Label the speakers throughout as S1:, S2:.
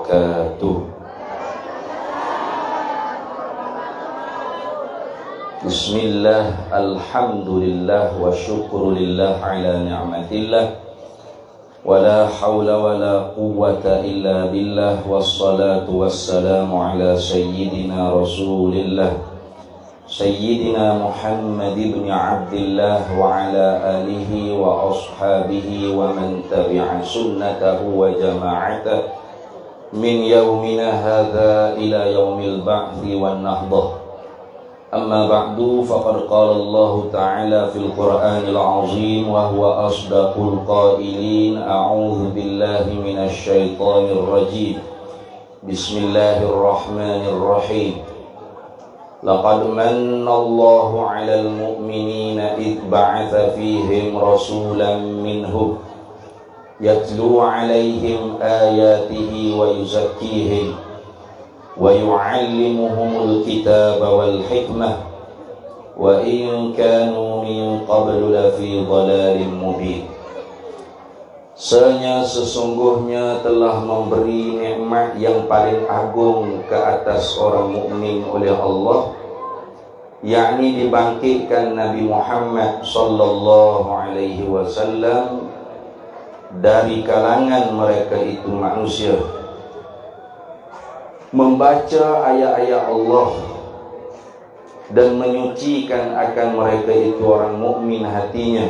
S1: wabarakatuh. Bismillah, alhamdulillah, wa syukurulillah ala ni'matillah, wa la hawla wa la quwwata illa billah, wassalatu wassalamu ala sayyidina rasulillah, sayyidina Muhammad ibn Abdillah wa ala alihi wa ashabihi wa man tabi'a sunnatahu wa jama'atah min yawmina hadha ila yawmil ba'thi wan nahdah. Amma ba'du, faqad qala Allah ta'ala fil Qur'anil 'azim wa huwa asdaqul qailin. A'udzu billahi minasy syaithanir rajim. Bismillahirrahmanirrahim. Laqad manna Allahu 'alal mu'minina idh ba'atha fihim rasulan minhum yatlu 'alaihim ayatihi wa yuzakkihim wa yu'allimuhumul kitaba wal hikmah wa in kanu min qablu lafi dhalalin mubin. Sesungguhnya telah memberi nikmat yang paling agung ke atas orang mukmin oleh Allah, yakni dibangkitkan Nabi Muhammad sallallahu alaihi wasallam dari kalangan mereka itu manusia, membaca ayat-ayat Allah dan menyucikan akan mereka itu orang mukmin hatinya,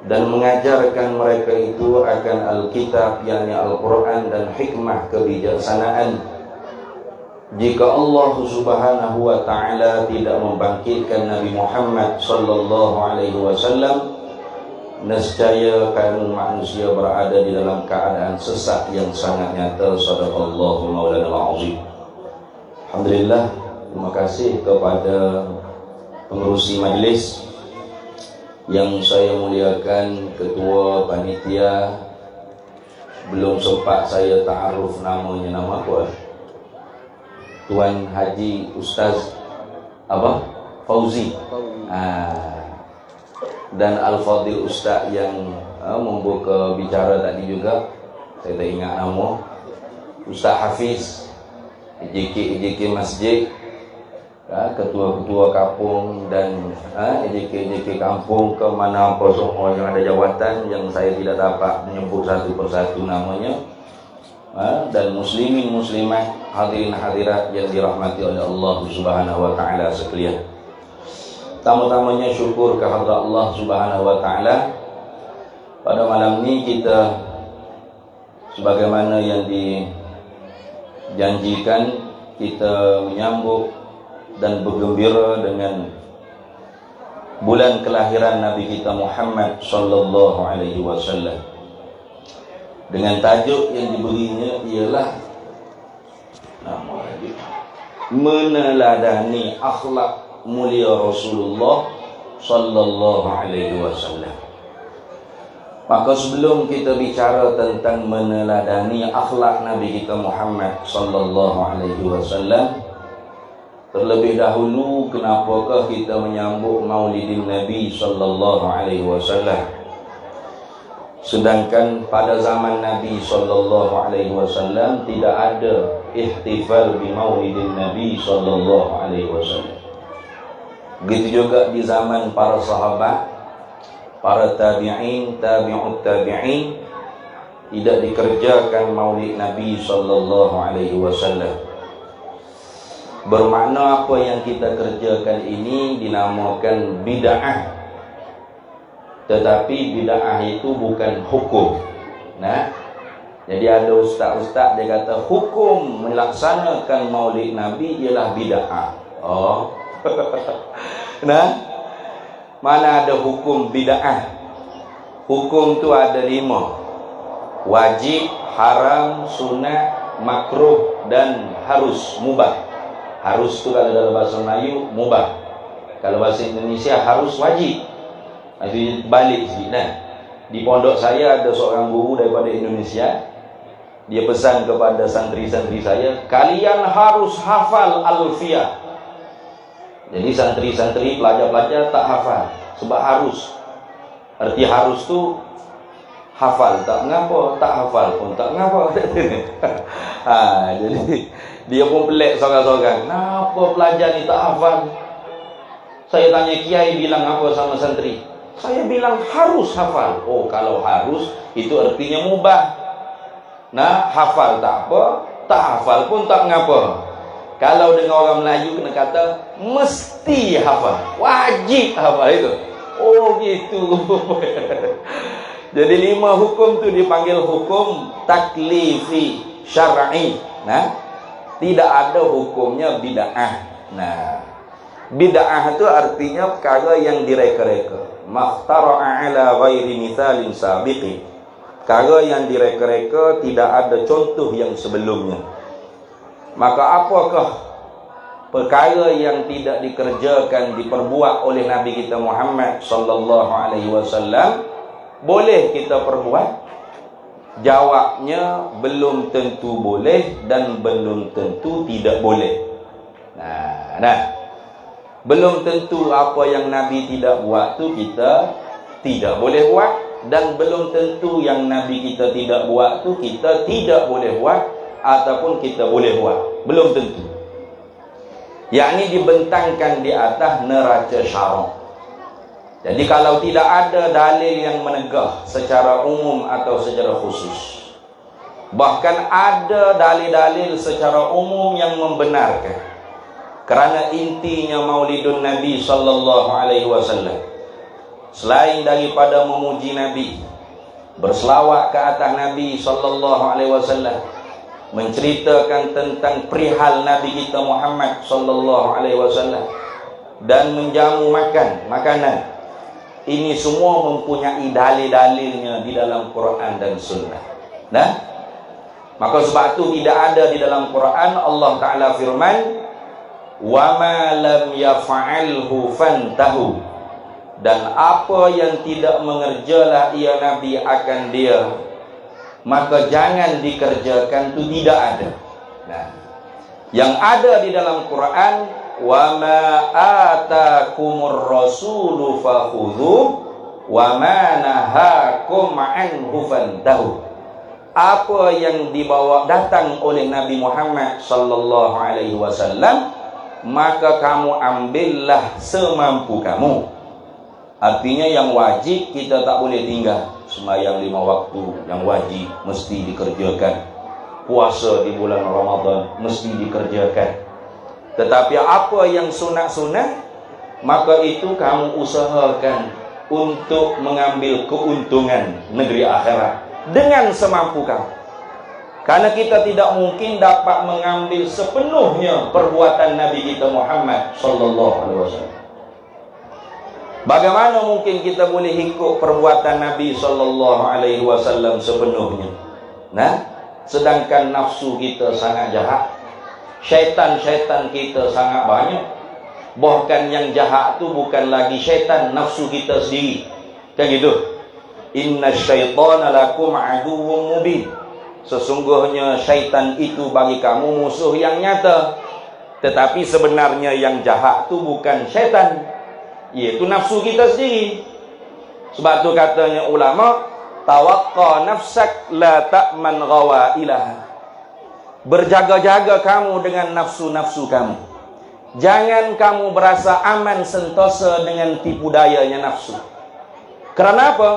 S1: dan mengajarkan mereka itu akan Alkitab, yakni Al-Quran, dan hikmah kebijaksanaan. Jika Allah subhanahu wa ta'ala tidak membangkitkan Nabi Muhammad sallallahu alaihi wasallam, nescaya kaum manusia berada di dalam keadaan sesat yang sangat nyata. Shadaqallahu maulanal azim. Alhamdulillah, terima kasih kepada pengerusi majlis yang saya muliakan, ketua panitia. Belum sempat saya ta'aruf namanya, nama apa? Tuan Haji Ustaz apa? Fauzi. Dan Al-Fadil Ustaz yang membuka bicara tadi juga, saya tak ingat nama. Ustaz Hafiz, EJK Masjid, ketua-ketua kampung, dan EJK kampung ke mana apa semua yang ada jawatan yang saya tidak dapat menyebut satu persatu namanya, dan muslimin muslimat, hadirin hadirat yang dirahmati oleh Allah subhanahu wa ta'ala sekalian. Pertama-tamanya syukur kehadrat Allah subhanahu wa ta'ala. Pada malam ini kita, sebagaimana yang dijanjikan, kita menyambut dan bergembira dengan bulan kelahiran Nabi kita Muhammad sallallahu alaihi wasallam, dengan tajuk yang diberinya ialah nama lagi, meneladani akhlak mulia Rasulullah sallallahu alaihi wasallam. Maka sebelum kita bicara tentang meneladani akhlak Nabi kita Muhammad sallallahu alaihi wasallam, terlebih dahulu kenapakah kita menyambut Maulidin Nabi sallallahu alaihi wasallam, sedangkan pada zaman Nabi sallallahu alaihi wasallam tidak ada ihtifal bi Maulidin Nabi sallallahu alaihi wasallam. Begitu juga di zaman para sahabat, para tabi'in, tabi'ut tabi'in, tidak dikerjakan Maulid Nabi sallallahu alaihi wasallam. Bermakna apa yang kita kerjakan ini dinamakan bid'ah. Tetapi bid'ah itu bukan hukum. Jadi ada ustaz-ustaz dia kata hukum melaksanakan Maulid Nabi ialah bid'ah. Mana ada hukum bid'ah? Hukum tu ada 5: wajib, haram, sunat, makruh, dan harus, mubah. Harus tu kalau dalam bahasa Melayu mubah, kalau bahasa Indonesia harus wajib. Itu balik sikit. Di pondok saya ada seorang guru daripada Indonesia. Dia pesan kepada santri-santri saya, kalian harus hafal Alfiyah. Jadi santri-santri, pelajar-pelajar tak hafal sebab harus. Arti harus tu Hafal tak mengapa, tak hafal pun tak mengapa. Jadi dia pun pelik seorang-seorang. Kenapa pelajar ni tak hafal? Saya tanya kiai bilang apa sama santri? Saya bilang harus hafal. Oh, kalau harus itu artinya mubah. Nah, hafal tak apa, tak hafal pun tak mengapa. Kalau dengan orang Melayu kena kata mesti hafal, wajib hafal itu. Oh gitu. Jadi 5 hukum tu dipanggil hukum taklifi syar'i. Nah, tidak ada hukumnya bid'ah. Nah, bid'ah itu artinya perkara yang direka-reka. Makhtara'a ala ghairi mithalin sabiqin. Perkara yang direka-reka tidak ada contoh yang sebelumnya. Maka apakah perkara yang tidak dikerjakan, diperbuat oleh Nabi kita Muhammad sallallahu alaihi wasallam boleh kita perbuat? Jawabnya belum tentu boleh dan belum tentu tidak boleh. Nah, belum tentu apa yang Nabi tidak buat tu kita tidak boleh buat, dan belum tentu yang Nabi kita tidak buat tu kita tidak boleh buat ataupun kita boleh buat. Belum tentu. Yakni dibentangkan di atas neraca syarak. Jadi kalau tidak ada dalil yang menegah secara umum atau secara khusus, bahkan ada dalil-dalil secara umum yang membenarkan, kerana intinya Maulidun Nabi sallallahu alaihi wasallam, selain daripada memuji Nabi, berselawat ke atas Nabi sallallahu alaihi wasallam, menceritakan tentang perihal Nabi kita Muhammad sallallahu alaihi wasallam, dan menjamu makanan. Ini semua mempunyai dalil-dalilnya di dalam Quran dan Sunnah. Nah, maka sebab itu tidak ada di dalam Quran Allah Ta'ala firman, "Wa ma lam yaf'alhu fantahu." Dan apa yang tidak mengerjalah ia Nabi akan dia, maka jangan dikerjakan, itu tidak ada. Nah, yang ada di dalam Quran, wa ma atakumur rasulu fakhudhu wa ma nahakum anhu fantahu. Apa yang dibawa datang oleh Nabi Muhammad sallallahu alaihi wasallam, maka kamu ambillah semampu kamu. Artinya yang wajib kita tak boleh tinggal. Sembahyang 5 waktu yang wajib mesti dikerjakan. Puasa di bulan Ramadan mesti dikerjakan. Tetapi apa yang sunat-sunat, maka itu kamu usahakan untuk mengambil keuntungan negeri akhirat dengan semampu kamu. Karena kita tidak mungkin dapat mengambil sepenuhnya perbuatan Nabi kita Muhammad sallallahu alaihi wasallam. Bagaimana mungkin kita boleh ikut perbuatan Nabi sallallahu alaihi wasallam sepenuhnya? Nah, sedangkan nafsu kita sangat jahat. Syaitan-syaitan kita sangat banyak. Bahkan yang jahat tu bukan lagi syaitan, nafsu kita sendiri. Kan gitu. Inna syaitana lakum aduwwum mubin. Sesungguhnya syaitan itu bagi kamu musuh yang nyata. Tetapi sebenarnya yang jahat tu bukan syaitan, iaitu nafsu kita sendiri. Sebab tu katanya ulama, tawaqqa nafsak la ta'man ghawailaha. Berjaga-jaga kamu dengan nafsu-nafsu kamu. Jangan kamu berasa aman sentosa dengan tipu dayanya nafsu. Kerana apa?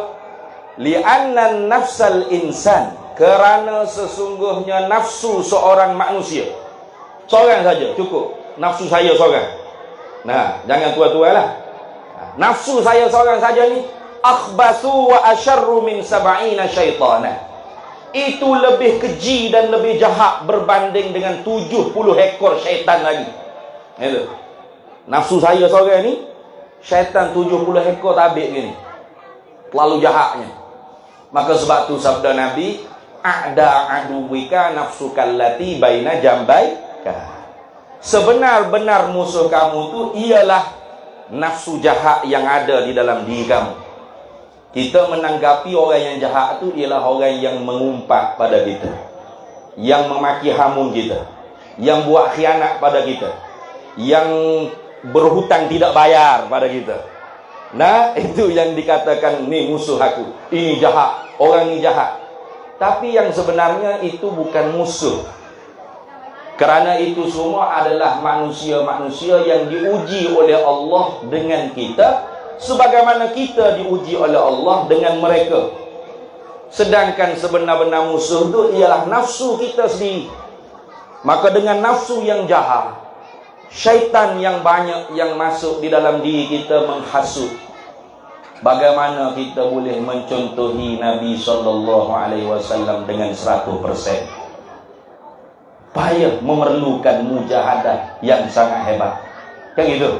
S1: Li'anna nafsal insan, kerana sesungguhnya nafsu seorang manusia, seorang saja cukup. Nafsu saya seorang. Nah, jangan tua-tua lah. Nafsu saya seorang saja ni, akhbathu wa asyarru min sab'ina syaitana. Itu lebih keji dan lebih jahat berbanding dengan 70 ekor syaitan lagi. Itu. Nafsu saya seorang ni, syaitan 70 ekor tabik gini. Terlalu jahatnya. Maka sebab tu sabda Nabi, a'da aduwika nafsukal lati baina jambaika. Sebenar-benar musuh kamu tu ialah nafsu jahat yang ada di dalam diri kamu. Kita menanggapi orang yang jahat tu ialah orang yang mengumpat pada kita, yang memaki hamun kita, yang buat khianat pada kita, yang berhutang tidak bayar pada kita. Nah, itu yang dikatakan ni musuh aku, ini jahat. orang ni jahat. Tapi yang sebenarnya itu bukan musuh. Kerana itu semua adalah manusia-manusia yang diuji oleh Allah dengan kita, sebagaimana kita diuji oleh Allah dengan mereka. Sedangkan sebenar-benar musuh itu ialah nafsu kita sendiri. Maka dengan nafsu yang jahat, syaitan yang banyak yang masuk di dalam diri kita menghasut. Bagaimana kita boleh mencontohi Nabi SAW dengan 100%? Payah, memerlukan mujahadah yang sangat hebat. Kan itu.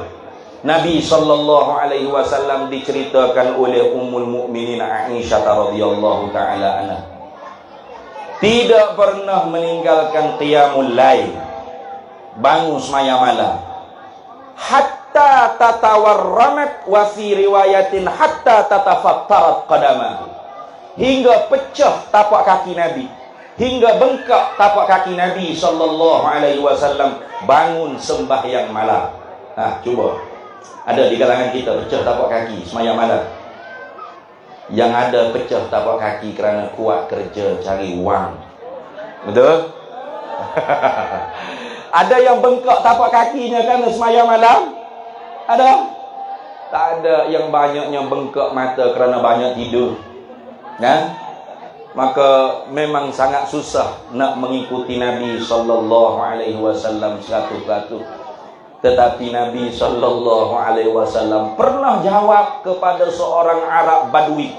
S1: Nabi SAW diceritakan oleh Ummul Mukminin Aisyah radhiyallahu taala anha, tidak pernah meninggalkan qiyamul lail, bangun semaya malam, hatta tatawarramat, wa fi riwayatin hatta tatafattarat qadamahu, hingga pecah tapak kaki Nabi, hingga bengkak tapak kaki Nabi SAW bangun sembahyang malam. Cuba, ada di kalangan kita pecah tapak kaki sembahyang malam? Yang ada pecah tapak kaki kerana kuat kerja cari wang. Betul? Ada yang bengkak tapak kakinya kerana sembahyang malam? Ada? Tak ada. Yang banyaknya bengkak mata kerana banyak tidur. Maka memang sangat susah nak mengikuti Nabi SAW 100%. Tetapi Nabi SAW pernah jawab kepada seorang Arab Badui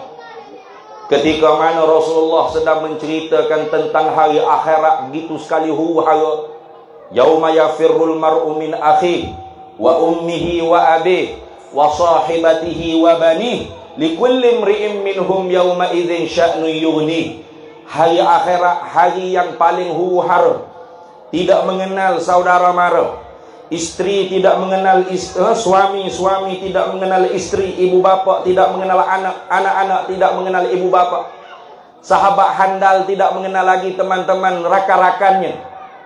S1: ketika mana Rasulullah sedang menceritakan tentang hari akhirat begitu sekali huru-hara. Yauma yafirrul mar'u min akhihi wa ummihi wa abihi wa sahibatihi wa banihi likulli imri'in minhum yauma idzin sya'nun yughni. Hari akhirat, hari yang paling huru-hara, tidak mengenal saudara mara. Isteri tidak mengenal suami, suami tidak mengenal isteri, ibu bapa tidak mengenal anak, anak-anak tidak mengenal ibu bapa. Sahabat handal tidak mengenal lagi teman-teman rakan-rakannya.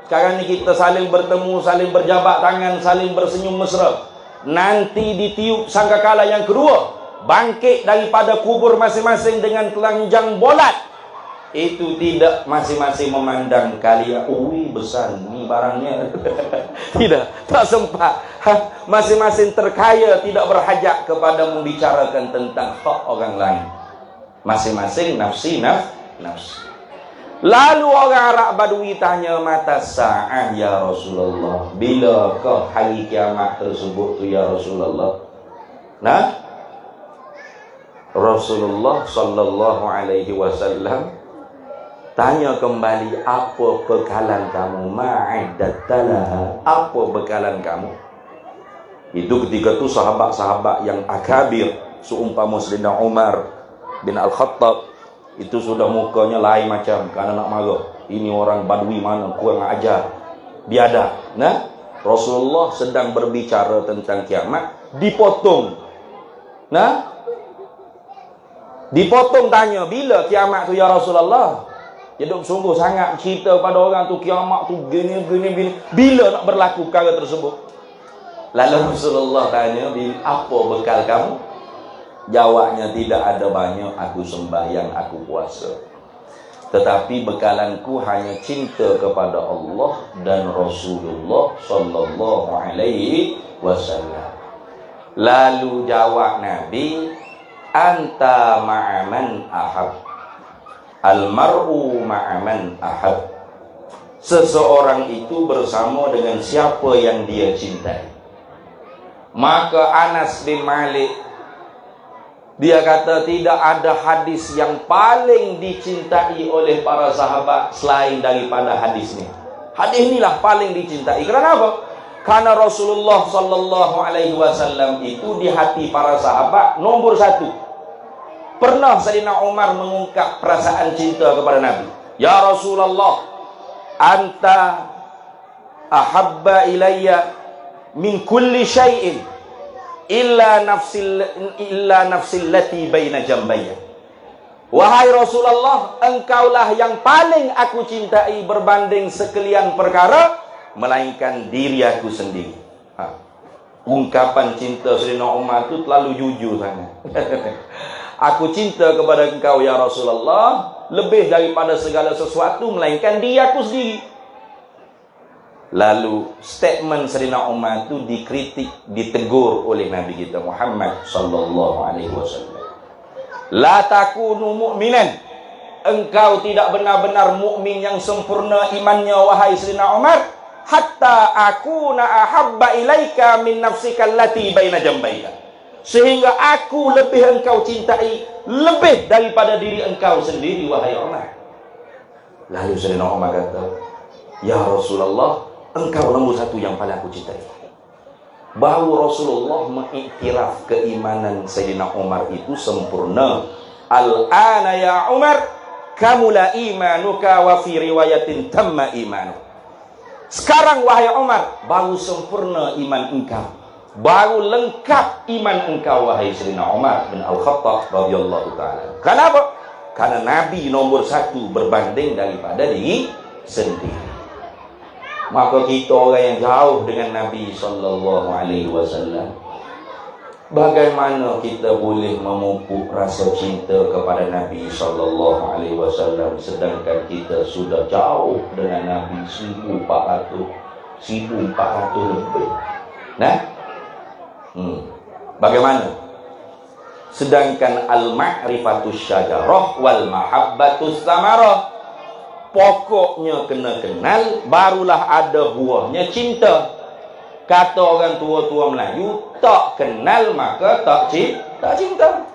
S1: Sekarang ni kita saling bertemu, saling berjabat tangan, saling bersenyum mesra. Nanti ditiup sangkakala yang kedua, bangkit daripada kubur masing-masing dengan telanjang bolat. Itu tidak masing-masing memandang kalian, besar ni barangnya. Tidak, tak sempat. Masing-masing terkaya, tidak berhajat kepada membicarakan tentang hak orang lain. Masing-masing nafsi. Lalu orang Arab Badui tanya, mata sa'ah ya Rasulullah, bilakah hari kiamat tersebut tu ya Rasulullah? Rasulullah SAW tanya kembali, apa bekalan kamu? Ma'iddattalaha, apa bekalan kamu? Itu ketika itu sahabat-sahabat yang akabir seumpama Sayyidina Umar bin Al-Khattab itu sudah mukanya lain macam kerana nak marah. Ini orang Badui mana, kurang ajar, biadab. Rasulullah sedang berbicara tentang kiamat, dipotong. Dipotong tanya, bila kiamat tu ya Rasulullah? Dia duk sungguh sangat cerita pada orang tu kiamat tu gini. Bila nak berlaku perkara tersebut? Lalu Rasulullah tanya, apa bekal kamu? Jawabnya, tidak ada banyak, aku sembahyang, aku puasa. Tetapi bekalanku hanya cinta kepada Allah dan Rasulullah sallallahu alaihi wasallam. Lalu jawab Nabi, anta ma'aman ahab. Al-mar'u ma'aman ahab. Seseorang itu bersama dengan siapa yang dia cintai. Maka Anas bin Malik, dia kata tidak ada hadis yang paling dicintai oleh para sahabat selain daripada hadis ini. Hadis inilah paling dicintai. Kerana apa? Karena Rasulullah SAW itu di hati para sahabat nombor satu. Pernah Sayyidina Umar mengungkap perasaan cinta kepada Nabi. Ya Rasulullah, anta ahabba ilayya min kulli syai'in illa nafsil lati baina jambayya. Wahai Rasulullah, engkaulah yang paling aku cintai berbanding sekalian perkara, melainkan diri aku sendiri. Ungkapan cinta Sayyidina Umar itu terlalu jujur sangat. Aku cinta kepada engkau ya Rasulullah lebih daripada segala sesuatu melainkan diriku sendiri. Lalu statement Sayyidina Umar itu dikritik, ditegur oleh Nabi kita Muhammad sallallahu alaihi wasallam. La takunu mu'minan. Engkau tidak benar-benar mukmin yang sempurna imannya wahai Sayyidina Umar, hatta akuna ahabba ilaika min nafsika allati baina jambayka. Sehingga aku lebih engkau cintai lebih daripada diri engkau sendiri wahai Umar. Lalu Sayyidina Umar kata, ya Rasulullah, engkau nombor satu yang paling aku cintai. Bahawa Rasulullah mengiktiraf keimanan Sayyidina Umar itu sempurna. Al-ana ya Umar, kamula imanuka wa fi riwayatin tamma imanu. Sekarang wahai Umar, baru sempurna iman engkau, baru lengkap iman engkau wahai Sayyidina Umar bin Al-Khattab radhiyallahu ta'ala. Kenapa? Karena Nabi nomor satu berbanding daripada diri sendiri. Maka kita orang yang jauh dengan Nabi sallallahu alaihi wasallam, bagaimana kita boleh memupuk rasa cinta kepada Nabi sallallahu alaihi wasallam sedangkan kita sudah jauh dengan Nabi 1400 lebih. Nah, bagaimana? Sedangkan al-ma'rifatus syajarah wal mahabbatus samarah. Pokoknya kena kenal, barulah ada buahnya cinta. Kata orang tua-tua Melayu, tak kenal maka tak cinta.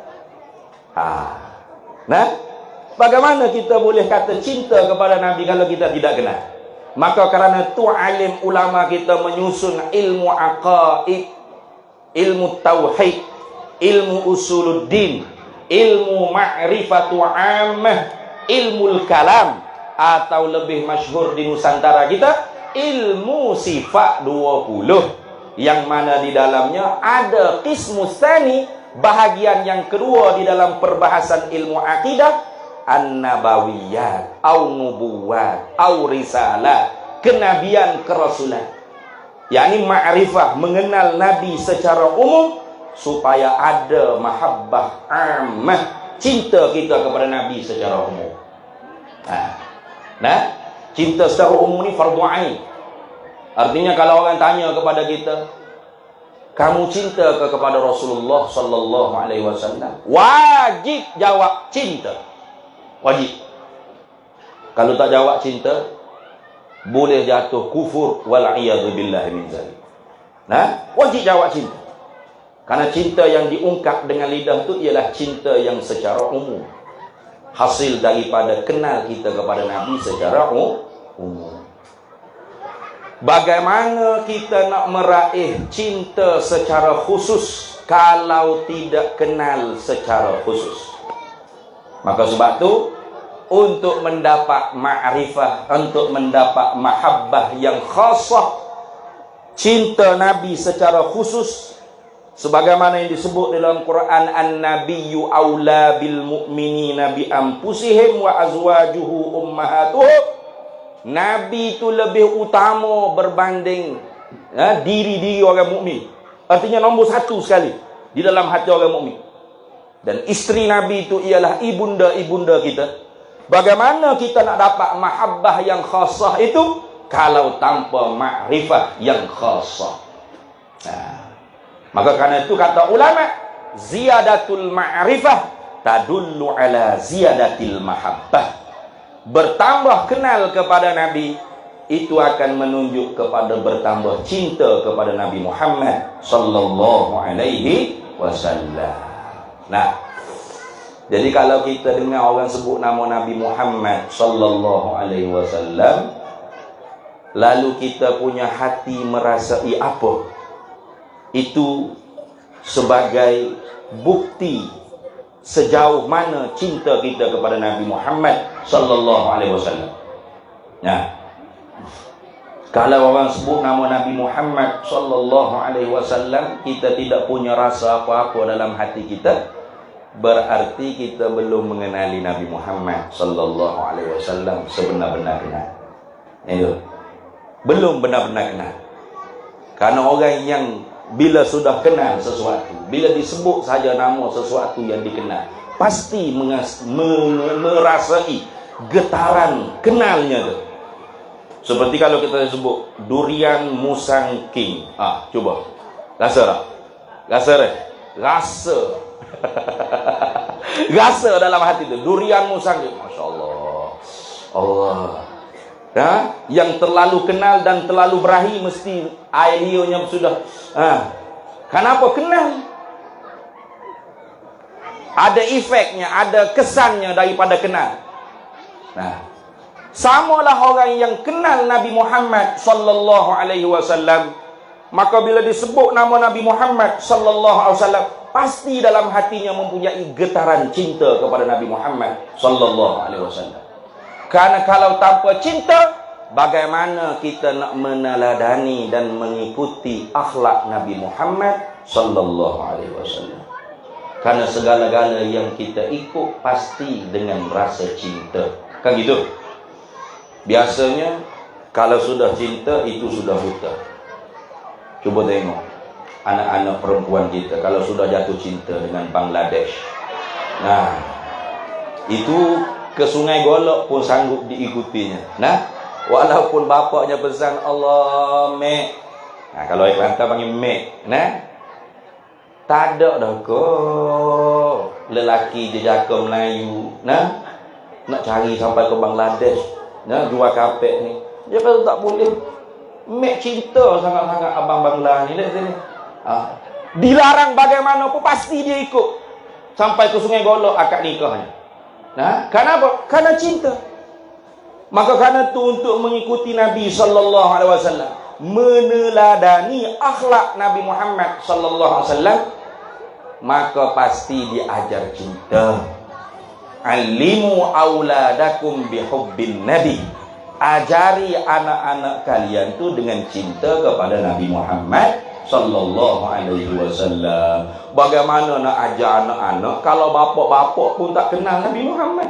S1: Nah, bagaimana kita boleh kata cinta kepada Nabi kalau kita tidak kenal? Maka kerana itu alim ulama kita menyusun ilmu aqaid, ilmu tauhid, ilmu usuluddin, ilmu ma'rifatu ammah, ilmu kalam, atau lebih masyhur di Nusantara kita ilmu sifat 20, yang mana di dalamnya ada qismus tsani, bahagian yang kedua di dalam perbahasan ilmu akidah, an-nabawiyat au nubuwat au risalah, kenabian kerasulan, yakni ma'rifah, mengenal Nabi secara umum supaya ada mahabbah ammah, cinta kita kepada Nabi secara umum. Nah, cinta secara umum ni fardu ain. Artinya kalau orang tanya kepada kita, kamu cinta ke kepada Rasulullah sallallahu alaihi wasallam? Wajib jawab cinta. Wajib. Kalau tak jawab cinta, boleh jatuh kufur wal iyadu billahi min zalik. Nah, wajib jawab cinta. Karena cinta yang diungkap dengan lidah itu ialah cinta yang secara umum, hasil daripada kenal kita kepada Nabi secara umum. Bagaimana kita nak meraih cinta secara khusus kalau tidak kenal secara khusus? Maka sebab tu, untuk mendapat ma'rifah, untuk mendapat mahabbah yang khasah, cinta Nabi secara khusus, sebagaimana yang disebut dalam Quran, an-nabiyyu aula bil mu'minina bi anfusihim wa azwajuhu ummahatuhum. Nabi itu lebih utama berbanding diri-diri orang mukmin. Artinya nombor satu sekali di dalam hati orang mukmin. Dan isteri Nabi itu ialah ibunda-ibunda kita. Bagaimana kita nak dapat mahabbah yang khasah itu kalau tanpa ma'rifah yang khasah? Maka karena itu kata ulama, ziyadatul ma'rifah tadullu ala ziyadatil mahabbah. Bertambah kenal kepada Nabi itu akan menunjuk kepada bertambah cinta kepada Nabi Muhammad sallallahu alaihi wasallam. Nah, jadi kalau kita dengar orang sebut nama Nabi Muhammad sallallahu alaihi wasallam, lalu kita punya hati merasai apa? Itu sebagai bukti sejauh mana cinta kita kepada Nabi Muhammad sallallahu alaihi wasallam. Nah, kalau orang sebut nama Nabi Muhammad sallallahu alaihi wasallam, kita tidak punya rasa apa-apa dalam hati kita, berarti kita belum mengenali Nabi Muhammad sallallahu alaihi wasallam sebenar-benar kenal. Itu belum benar-benar kenal. Karena orang yang bila sudah kenal sesuatu, bila disebut saja nama sesuatu yang dikenal, pasti merasai getaran kenalnya tu. Seperti kalau kita sebut durian musang king. Coba. Rasa tak? Rasa tak? Rasa. Rasa dalam hati tu. Durian musang king. Masya Allah. Allah. Yang terlalu kenal dan terlalu berahi mesti air liurnya sudah. Kenapa kenal? Ada efeknya, ada kesannya daripada kenal. Samalah orang yang kenal Nabi Muhammad sallallahu alaihi wasallam, maka bila disebut nama Nabi Muhammad sallallahu alaihi wasallam, pasti dalam hatinya mempunyai getaran cinta kepada Nabi Muhammad sallallahu alaihi wasallam. Karena kalau tanpa cinta, bagaimana kita nak meneladani dan mengikuti akhlak Nabi Muhammad sallallahu alaihi wasallam? Karena segala-gala yang kita ikut pasti dengan rasa cinta. Kan gitu? Biasanya kalau sudah cinta itu sudah buta. Cuba tengok anak-anak perempuan kita kalau sudah jatuh cinta dengan Bangladesh. Itu ke Sungai Golok pun sanggup diikutinya. Walaupun bapaknya pesan Allah mek. Kalau orang Kelantan panggil mek. Tak ada dah kau lelaki jejaka Melayu nak cari sampai ke Bangladesh jual kapek ni. Dia kata tak boleh. Mek cinta sangat-sangat abang Bangla ni. Lihat sini. Dilarang bagaimanapun pasti dia ikut sampai ke Sungai Golok akad nikahnya. Kenapa? Karena cinta. Maka karena itu untuk mengikuti Nabi sallallahu alaihi wasallam, meneladani akhlak Nabi Muhammad sallallahu alaihi wasallam, maka pasti diajar cinta. Alimu auladakum bihubbin nabi. Ajari anak-anak kalian tu dengan cinta kepada Nabi Muhammad sallallahu alaihi wasallam. Bagaimana nak ajar anak-anak kalau bapak-bapak pun tak kenal Nabi Muhammad?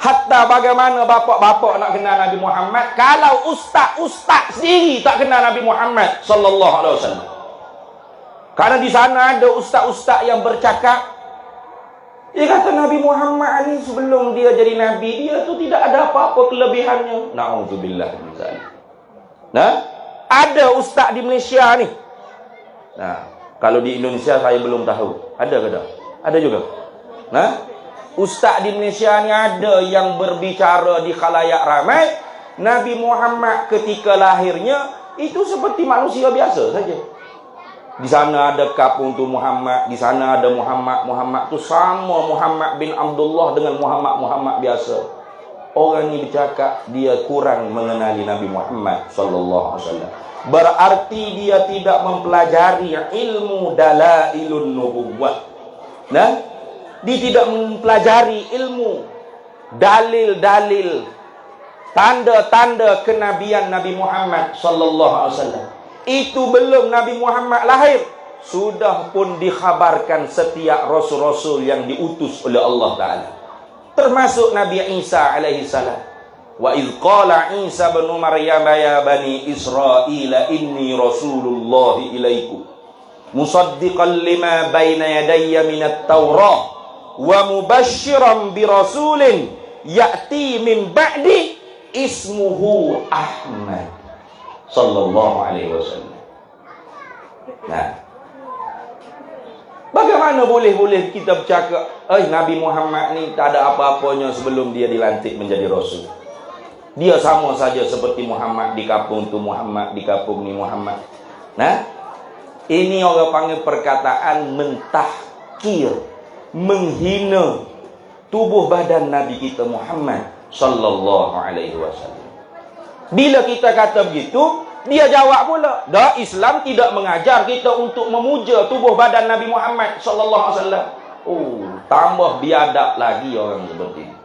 S1: Hatta bagaimana bapak-bapak nak kenal Nabi Muhammad kalau ustaz-ustaz sendiri tak kenal Nabi Muhammad sallallahu alaihi wasallam? Karena di sana ada ustaz-ustaz yang bercakap, dia kata Nabi Muhammad ni sebelum dia jadi Nabi, dia tu tidak ada apa-apa kelebihannya. Na'udzubillah min zalik. Ada ustaz di Malaysia ni. Kalau di Indonesia saya belum tahu. Ada ke tak? Ada juga. Ustaz di Malaysia ni ada yang berbicara di khalayak ramai, Nabi Muhammad ketika lahirnya itu seperti manusia biasa saja. Di sana ada kapung tu Muhammad, di sana ada Muhammad. Muhammad tu sama Muhammad bin Abdullah dengan Muhammad biasa. Orang ni bercakap dia kurang mengenali Nabi Muhammad sallallahu alaihi wasallam. Berarti dia tidak mempelajari ilmu dalailun nubuwwah. Dia tidak mempelajari ilmu dalil-dalil tanda-tanda kenabian Nabi Muhammad sallallahu alaihi wasallam. Itu belum Nabi Muhammad lahir, sudah pun dikhabarkan setiap rasul-rasul yang diutus oleh Allah Ta'ala, termasuk Nabi Isa alaihi salam. Wa idh qala Isa bin Maryam ya bani Israila inni rasulullah ilaikum musaddiqan lima baina yadayya minat Taurah wa mubasysyiran bi rasulin ya'ti min ba'di ismuhu Ahmad sallallahu alaihi wasallam. Bagaimana boleh kita bercakap Nabi Muhammad ni tak ada apa-apanya sebelum dia dilantik menjadi rasul. Dia sama saja seperti Muhammad di kampung tu Muhammad, di kampung ni Muhammad. Ini orang panggil perkataan mentahkir, menghina tubuh badan Nabi kita Muhammad sallallahu alaihi wasallam. Bila kita kata begitu, dia jawab pula, dah, Islam tidak mengajar kita untuk memuja tubuh badan Nabi Muhammad sallallahu alaihi wasallam. Tambah biadab lagi orang seperti ini.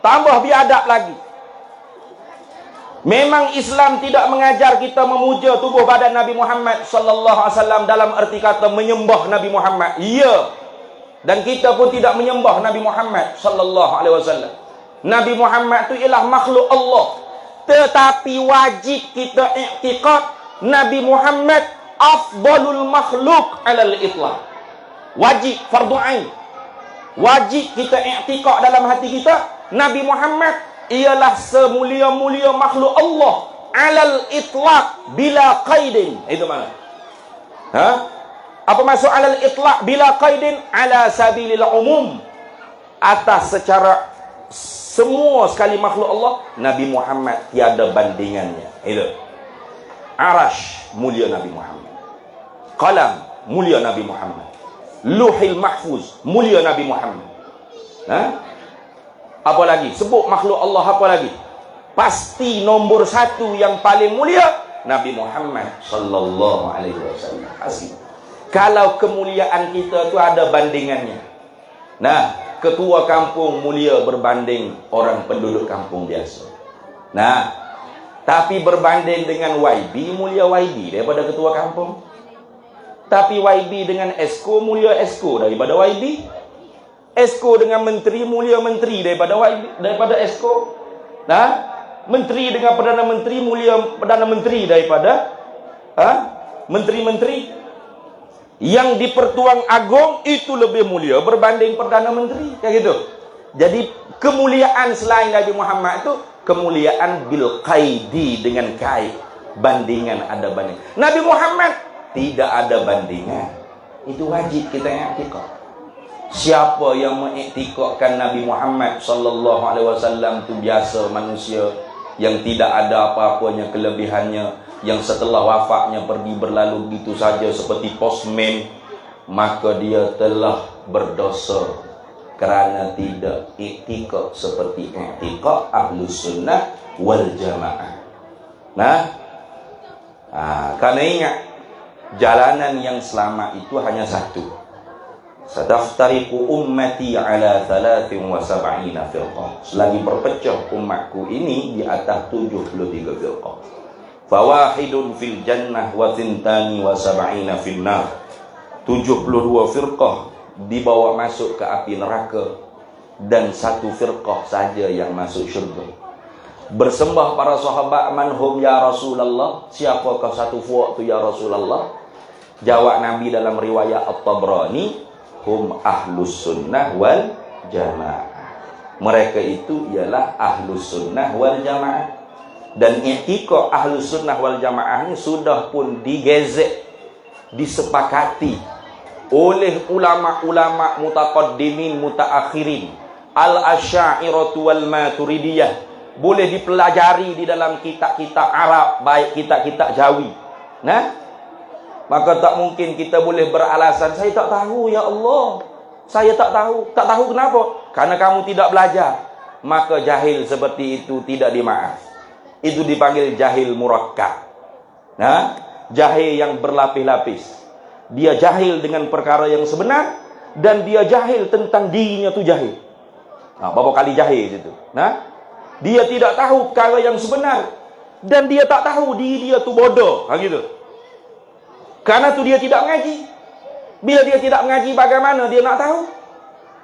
S1: Tambah biadab lagi. Memang Islam tidak mengajar kita memuja tubuh badan Nabi Muhammad sallallahu alaihi wasallam dalam arti kata menyembah Nabi Muhammad. Ya. Dan kita pun tidak menyembah Nabi Muhammad sallallahu alaihi wasallam. Nabi Muhammad itu ialah makhluk Allah. Tetapi wajib kita i'tiqad Nabi Muhammad afdalul makhluk alal itlaq. Wajib, fardu ain. Wajib kita i'tiqad dalam hati kita, Nabi Muhammad ialah semulia-mulia makhluk Allah alal itlaq bila qaidin. Itu mana? Ha? Apa maksud alal itlaq bila qaidin? Ala sabilil umum. Atas secara semua sekali makhluk Allah, Nabi Muhammad tiada bandingannya. Itu. Arash, mulia Nabi Muhammad. Qalam, mulia Nabi Muhammad. Luhil mahfuz, mulia Nabi Muhammad. Ha? Apa lagi? Sebut makhluk Allah apa lagi? Pasti nombor satu yang paling mulia Nabi Muhammad sallallahu alaihi wasallam. Asli. Kalau kemuliaan kita tu ada bandingannya. Nah, ketua kampung mulia berbanding orang penduduk kampung biasa. Nah, tapi berbanding dengan YB, mulia YB daripada ketua kampung. Tapi YB dengan Esko, mulia Esko daripada YB. Esko dengan menteri, mulia menteri daripada YB, daripada Esko. Nah, menteri dengan perdana menteri, mulia perdana menteri daripada menteri-menteri. Yang di Pertuan Agong itu lebih mulia berbanding perdana menteri, kayak gitu. Jadi kemuliaan selain Nabi Muhammad itu kemuliaan bil qaidi, dengan kait, bandingan ada banding. Nabi Muhammad tidak ada bandingan. Itu wajib kita i'tiqad. Siapa yang mengiktikadkan Nabi Muhammad sallallahu alaihi wasallam itu biasa manusia yang tidak ada apa-apanya kelebihannya, yang setelah wafatnya pergi berlalu begitu saja seperti postman, maka dia telah berdosa kerana tidak i'tiqad seperti i'tiqad Ahlus Sunnah wal Jamaah. Nah, karena ingat, jalanan yang selamat itu hanya satu. Sadaftariqu ummati ala 73 firqah. Selagi berpecah umatku ini di atas 73 firqah. Fawahidun fil jannah wa thintani wa sab'ina fil nar. 72 firqah dibawa masuk ke api neraka, dan satu firqah saja yang masuk syurga. Bersembah para sahabat, manhum ya Rasulullah, siapakah satu fuaq tu ya Rasulullah? Jawab Nabi dalam riwayat At-Tabrani, hum ahlus sunnah wal jamaah. Mereka itu ialah ahlus sunnah wal jamaah. Dan i'tiqad ahlus sunnah wal jamaah ini sudah pun digezek, disepakati oleh ulama-ulama mutaqaddimin mutaakhirin, al-asy'ariyah wal maturidiyah. Boleh dipelajari di dalam kitab-kitab Arab, baik kitab-kitab Jawi. Nah, maka tak mungkin kita boleh beralasan, saya tak tahu ya Allah, saya tak tahu. Tak tahu kenapa? Karena kamu tidak belajar. Maka jahil seperti itu tidak dimaaf. Itu dipanggil jahil murakkab. Nah, jahil yang berlapis-lapis. Dia jahil dengan perkara yang sebenar, dan dia jahil tentang dirinya tu jahil. Nah, berapa kali jahil itu? Nah, dia tidak tahu perkara yang sebenar, dan dia tak tahu diri dia tu bodoh. Gitu. Karena tu dia tidak mengaji. Bila dia tidak mengaji, bagaimana dia nak tahu?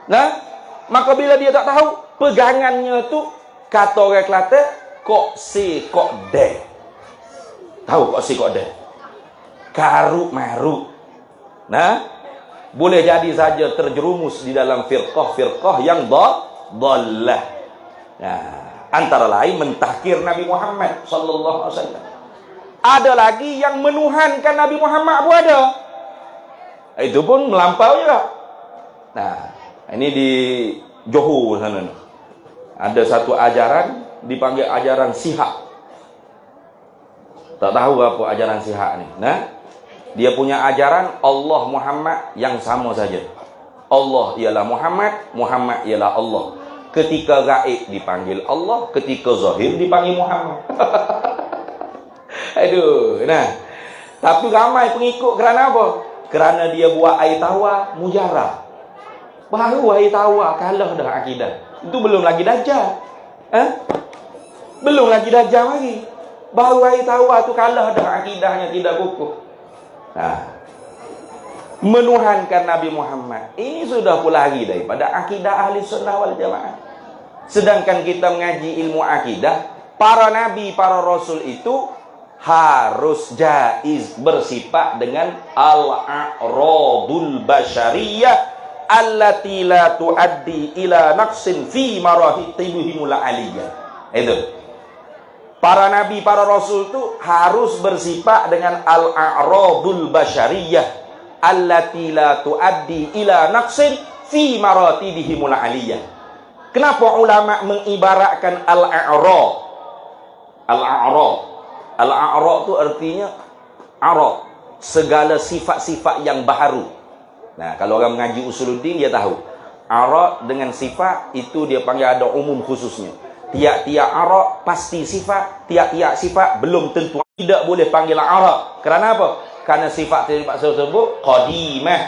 S1: Nah, maka bila dia tak tahu, pegangannya tu, kata orang Kelantan, kok si kok de. Tahu kok si kok de? Karuk maruk. Nah, boleh jadi saja terjerumus di dalam firqah-firqah yang dhallah. Nah, antara lain mentahkir Nabi Muhammad sallallahu alaihi wasallam. Ada lagi yang menuhankan Nabi Muhammad pun ada. Itu pun melampau juga. Nah, ini di Johor sana. Ada satu ajaran dipanggil ajaran Sihak. Tak tahu apa ajaran Sihak ni. Nah, dia punya ajaran Allah Muhammad yang sama saja. Allah ialah Muhammad, Muhammad ialah Allah. Ketika gaib dipanggil Allah, ketika zahir dipanggil Muhammad. Aduh, nah. Tapi ramai pengikut kerana apa? Kerana dia buat air tawar mujarab. Baru air tawar kalah dah akidah. Itu belum lagi dajjal. Belum lagi dajjal lagi. Baru air tawar tu kalah dah akidahnya tidak kukuh. Nah, menuhankan Nabi Muhammad ini sudah pula lagi daripada akidah ahli sunnah wal jamaah. Sedangkan kita mengaji ilmu akidah, para nabi, para rasul itu harus jaiz bersifat dengan al-a'radul basyariyah allati la tuaddi ila naqsin fi maratibihimul aliyah. Itu. Para nabi, para rasul itu harus bersifat dengan al-a'radul basyariyah allati la tuaddi ila naqsin fi maratibihimul aliyah. Kenapa ulama mengibaratkan al-a'rad? Al-a'rad. Al-a'rad itu artinya arad, segala sifat-sifat yang baharu. Nah, kalau orang mengaji usuluddin dia tahu. Arad dengan sifat itu dia panggil ada umum khususnya. Tiap-tiap arad pasti sifat, tiap-tiap sifat belum tentu. Tidak boleh panggil arad. Kerana apa? Karena sifat tersebut qadimah.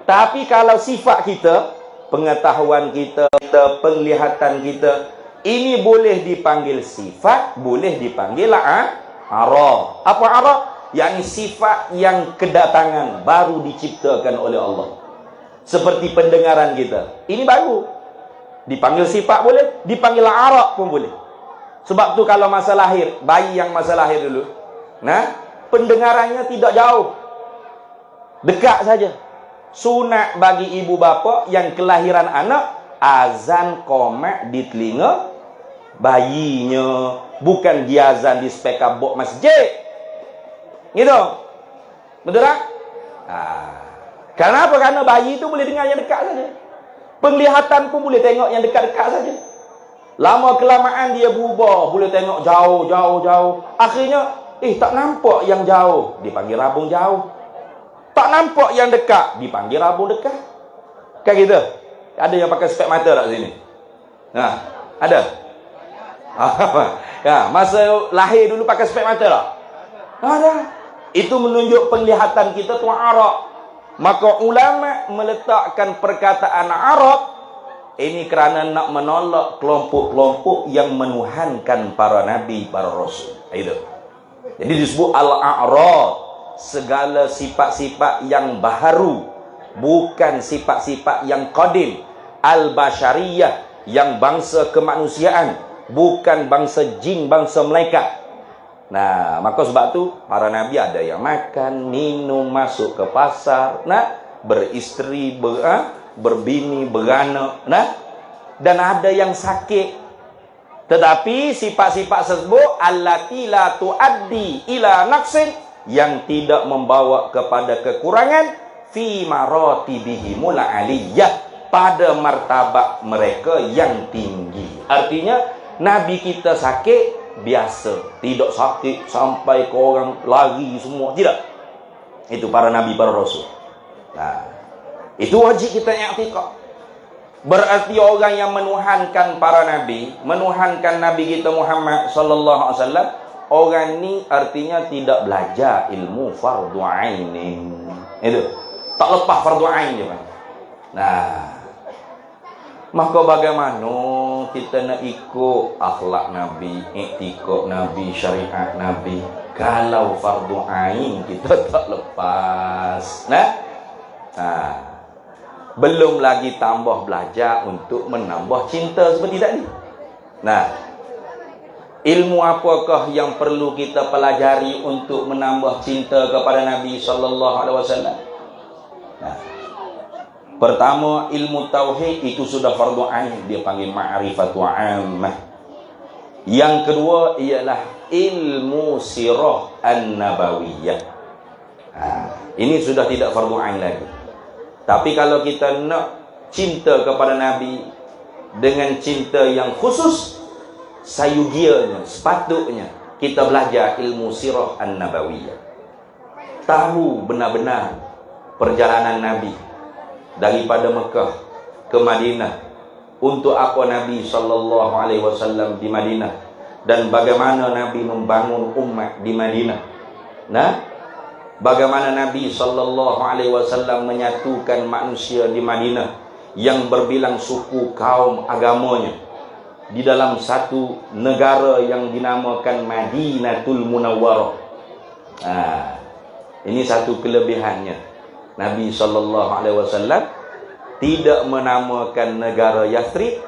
S1: Tapi kalau sifat kita, pengetahuan kita, penglihatan kita, ini boleh dipanggil sifat, boleh dipanggil arad. Apa arad? Yakni sifat yang kedatangan, baru diciptakan oleh Allah. Seperti pendengaran kita. Ini baru. Dipanggil sifat boleh, dipanggil arad pun boleh. Sebab tu kalau masa lahir, bayi yang masa lahir dulu, nah, pendengarannya tidak jauh. Dekat saja. Sunat bagi ibu bapa yang kelahiran anak, azan qomat di telinga bayinya, bukan dia azan di speaker box masjid. Gitu. Betul tak? Kenapa? Karena bayi itu boleh dengar yang dekat saja. Penglihatan pun boleh tengok yang dekat-dekat saja. Lama kelamaan dia berubah, boleh tengok jauh. Akhirnya, tak nampak yang jauh, dipanggil rabung jauh. Tak nampak yang dekat, dipanggil rabung dekat. Kan gitu? Ada yang pakai spek mata tak sini? Nah, ada? Ya, masa lahir dulu pakai spek mata tak? Ada. Itu menunjuk penglihatan kita tu arad. Maka ulama meletakkan perkataan arad ini kerana nak menolak kelompok-kelompok yang menuhankan para nabi, para rasul. Itu. Jadi disebut al-a'rad, segala sifat-sifat yang baharu, bukan sifat-sifat yang qadim. Al-basyariyah, yang bangsa kemanusiaan, bukan bangsa jin, bangsa malaikat. Nah, maka sebab tu para nabi ada yang makan, minum, masuk ke pasar, beristeri, berbini, beranak, dan ada yang sakit. Tetapi sifat-sifat tersebut allati la tuaddi ila naqsin, yang tidak membawa kepada kekurangan fi maratibihimul aliyah, pada martabat mereka yang tinggi. Artinya nabi kita sakit biasa, tidak sakit sampai ke orang lari semua, tidak. Itu para nabi, para rasul. Nah, itu wajib kita i'tiqad. Berarti orang yang menuhankan para nabi, menuhankan nabi kita Muhammad sallallahu alaihi wasallam, orang ni artinya tidak belajar ilmu fardu ainin. Itu tak lepas fardu ain je, Pak. Nah, maka bagaimana kita nak ikut akhlak Nabi, iktikad Nabi, syariat Nabi, kalau fardu ain kita tak lepas? Belum lagi tambah belajar untuk menambah cinta seperti tadi. Nah, ilmu apakah yang perlu kita pelajari untuk menambah cinta kepada Nabi sallallahu alaihi wasallam? Nah, pertama, ilmu tauhid itu sudah fardu ain, dia panggil ma'rifatu ammah. Yang kedua ialah ilmu sirah an-nabawiyah. Ini sudah tidak fardu ain lagi. Tapi kalau kita nak cinta kepada Nabi dengan cinta yang khusus, sayugianya, sepatutnya kita belajar ilmu sirah an-nabawiyah. Tahu benar-benar perjalanan Nabi daripada Mekah ke Madinah. Untuk apa Nabi sallallahu alaihi wasallam di Madinah, dan bagaimana Nabi membangun umat di Madinah. Nah, bagaimana Nabi sallallahu alaihi wasallam menyatukan manusia di Madinah yang berbilang suku, kaum, agamanya di dalam satu negara yang dinamakan Madinatul Munawwarah. Ini satu kelebihannya. Nabi sallallahu alaihi wasallam tidak menamakan negara Yathrib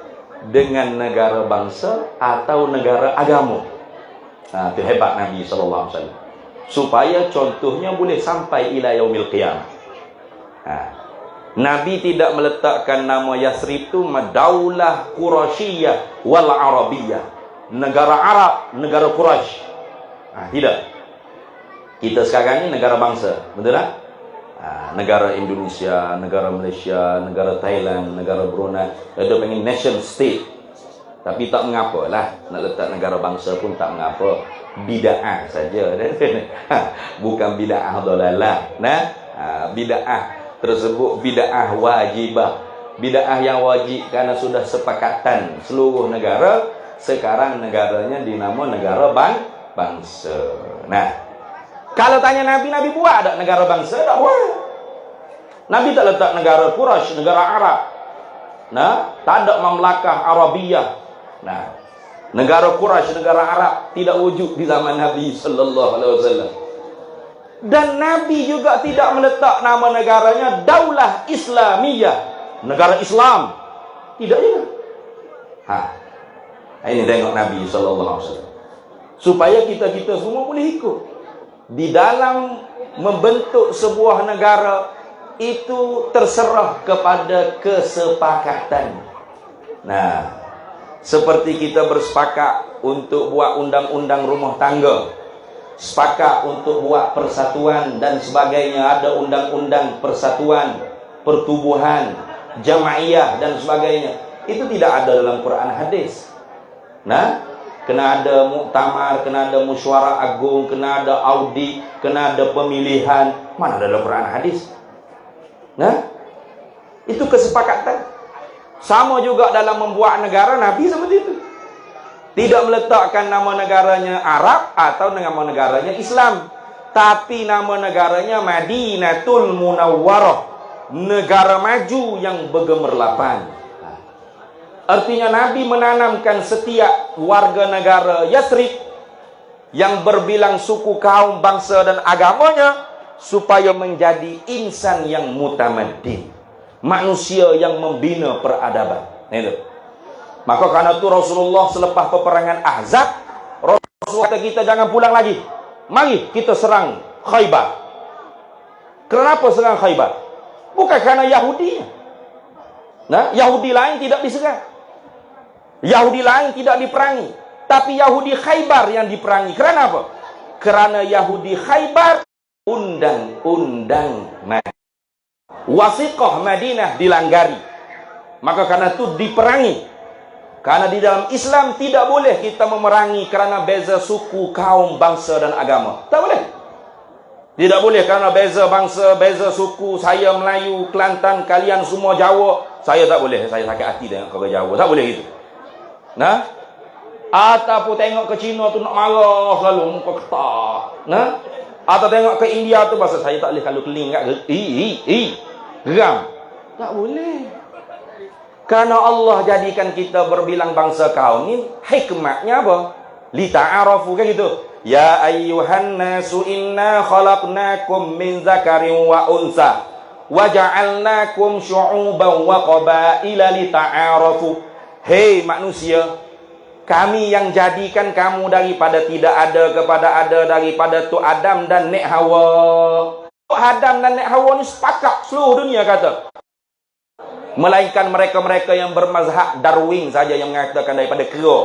S1: dengan negara bangsa atau negara agama. Itu hebat Nabi sallallahu alaihi wasallam. Supaya contohnya boleh sampai ila yaumil qiyamah. Nabi tidak meletakkan nama Yasrib itu Daulah Quraisyiyah wal Arabiyah, negara Arab, negara Quraisy. Tidak. Kita sekarang ini negara bangsa, betul tak? Negara Indonesia, negara Malaysia, negara Thailand, negara Brunei, ada panggil nation state. Tapi tak mengapalah, nak letak negara bangsa pun tak mengapa. Bid'ah saja. Bukan bid'ah dalalah. Bid'ah tersebut bid'ah wajibah. Bid'ah yang wajib karena sudah sepakatan seluruh negara. Sekarang negaranya dinama negara bangsa. Kalau tanya Nabi buat tak negara bangsa? Tak buat. Nabi tak letak negara Quraisy, negara Arab. Tak ada mamlakah Arabiyah. Negara Quraisy, negara Arab tidak wujud di zaman Nabi sallallahu alaihi wasallam. Dan Nabi juga tidak meletak nama negaranya Daulah Islamiyah, negara Islam. Tidak juga. Ini tengok Nabi sallallahu alaihi wasallam. Supaya kita semua boleh ikut. Di dalam membentuk sebuah negara itu terserah kepada kesepakatan. Seperti kita bersepakat untuk buat undang-undang rumah tangga, sepakat untuk buat persatuan dan sebagainya, ada undang-undang persatuan, pertubuhan, jamaiyah dan sebagainya. Itu tidak ada dalam Quran hadis. Kena ada muktamar, kena ada musyawarah agung, kena ada audit, kena ada pemilihan. Mana ada dalam Quran hadis? Itu kesepakatan. Sama juga dalam membuat negara, Nabi seperti itu. Tidak meletakkan nama negaranya Arab atau nama negaranya Islam, tapi nama negaranya Madinatul Munawwarah, negara maju yang bergemerlapan. Artinya Nabi menanamkan setiap warga negara Yasrib yang berbilang suku, kaum, bangsa dan agamanya supaya menjadi insan yang mutamaddin, manusia yang membina peradaban. Maka karena itu Rasulullah selepas peperangan Ahzab, Rasulullah kata kita jangan pulang lagi. Mari kita serang Khaybar. Kenapa serang Khaybar? Bukan karena Yahudinya. Yahudi lain tidak diserang. Yahudi lain tidak diperangi. Tapi Yahudi Khaybar yang diperangi. Kerana apa? Kerana Yahudi Khaybar undang-undang Madinah. Wasiqah Madinah dilanggar. Maka karena itu diperangi. Karena di dalam Islam tidak boleh kita memerangi kerana beza suku, kaum, bangsa dan agama. Tak boleh. Tidak boleh kerana beza bangsa, beza suku. Saya Melayu, Kelantan, kalian semua Jawa. Saya tak boleh. Saya sakit hati tengok kau Jawa. Tak boleh gitu. Ataupun tengok ke Cina tu nak marah selalu muka ketak. Atau tengok ke India tu pasal saya tak boleh kalau keling kat geram. Tak boleh. Karena Allah jadikan kita berbilang bangsa kaum ni, hikmatnya apa? Lita'arafu, kan gitu. Ya ayyuhan nasu inna khalaqnakum min zakarin wa unsa wa ja'alnakum syu'uban wa qabaila lita'arafu. Hei manusia, kami yang jadikan kamu daripada tidak ada kepada ada, daripada tu Adam dan Nek Hawa. Tu Adam dan Nek Hawa ni sepakat seluruh dunia kata. Melainkan mereka-mereka yang bermazhab Darwin saja yang mengatakan daripada kera.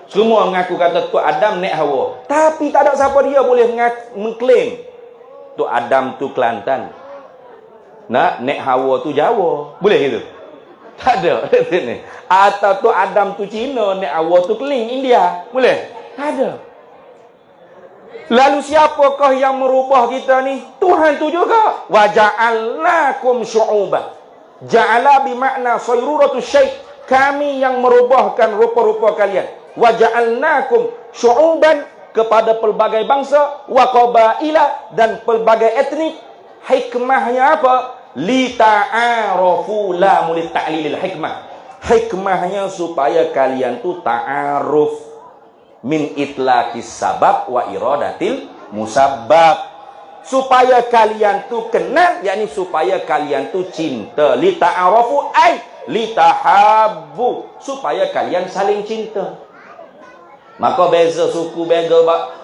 S1: Semua mengaku kata tu Adam, Nek Hawa. Tapi tak ada siapa dia boleh mengklaim tu Adam tu Kelantan, Nek Hawa tu Jawa. Boleh gitu? Tak ada. Atau tu Adam tu Cina, Nek Hawa tu Keling, India. Boleh? Tak ada. Lalu siapakah yang merubah kita ni? Tuhan tu juga. Wa ja'alnakum syu'uban. Ja'ala bimakna sayruratu syai'. Kami yang merubahkan rupa-rupa kalian. Wa ja'alnakum syu'uban, kepada pelbagai bangsa, wa qabaila, dan pelbagai etnik. Hikmahnya apa? Lita'arafu, la mulit ta'lilil hikmah. Hikmahnya supaya kalian tu ta'aruf, min itlaqis sabab wa iradatil musabbab, supaya kalian tu kenal, yakni supaya kalian tu cinta. Lita'arafu ay litahabbu, supaya kalian saling cinta. Maka beza suku, beza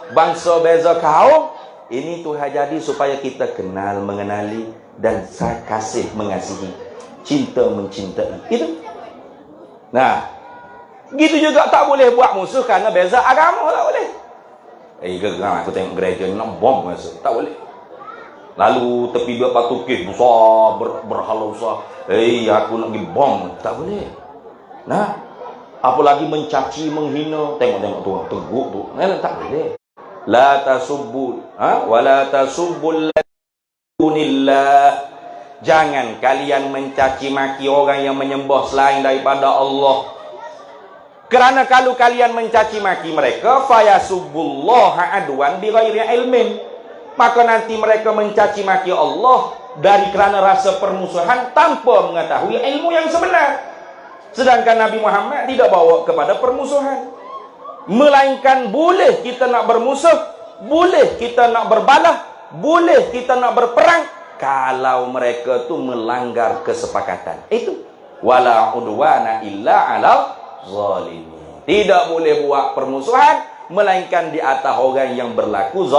S1: bangsa, beza kaum, ini Tuhan jadi supaya kita kenal, mengenali, dan kasih, mengasihi, cinta, mencintai. Itu. Nah, gitu juga tak boleh buat musuh karena beza agama, tak boleh. Geram aku tengok gereja ni nak bom masa. Tak boleh. Lalu tepi dia patukih besar, berhala besar. Aku nak pergi bom. Tak boleh. Nah, apalagi mencaci, menghina. Tengok tu, teguk tu. Tak boleh. La tasubbu, wala tasubbul ladunillah. Jangan kalian mencaci maki orang yang menyembah selain daripada Allah. Kerana kalau kalian mencaci maki mereka, fayasubbullaha adwan bighairi ilmin, maka nanti mereka mencaci maki Allah dari kerana rasa permusuhan tanpa mengetahui ilmu yang sebenar. Sedangkan Nabi Muhammad tidak bawa kepada permusuhan, melainkan boleh kita nak bermusuh, boleh kita nak berbalah, boleh kita nak berperang kalau mereka tu melanggar kesepakatan. Itu wala udwana illa ala zalimin. Tidak boleh buat permusuhan melainkan di atas orang yang berlaku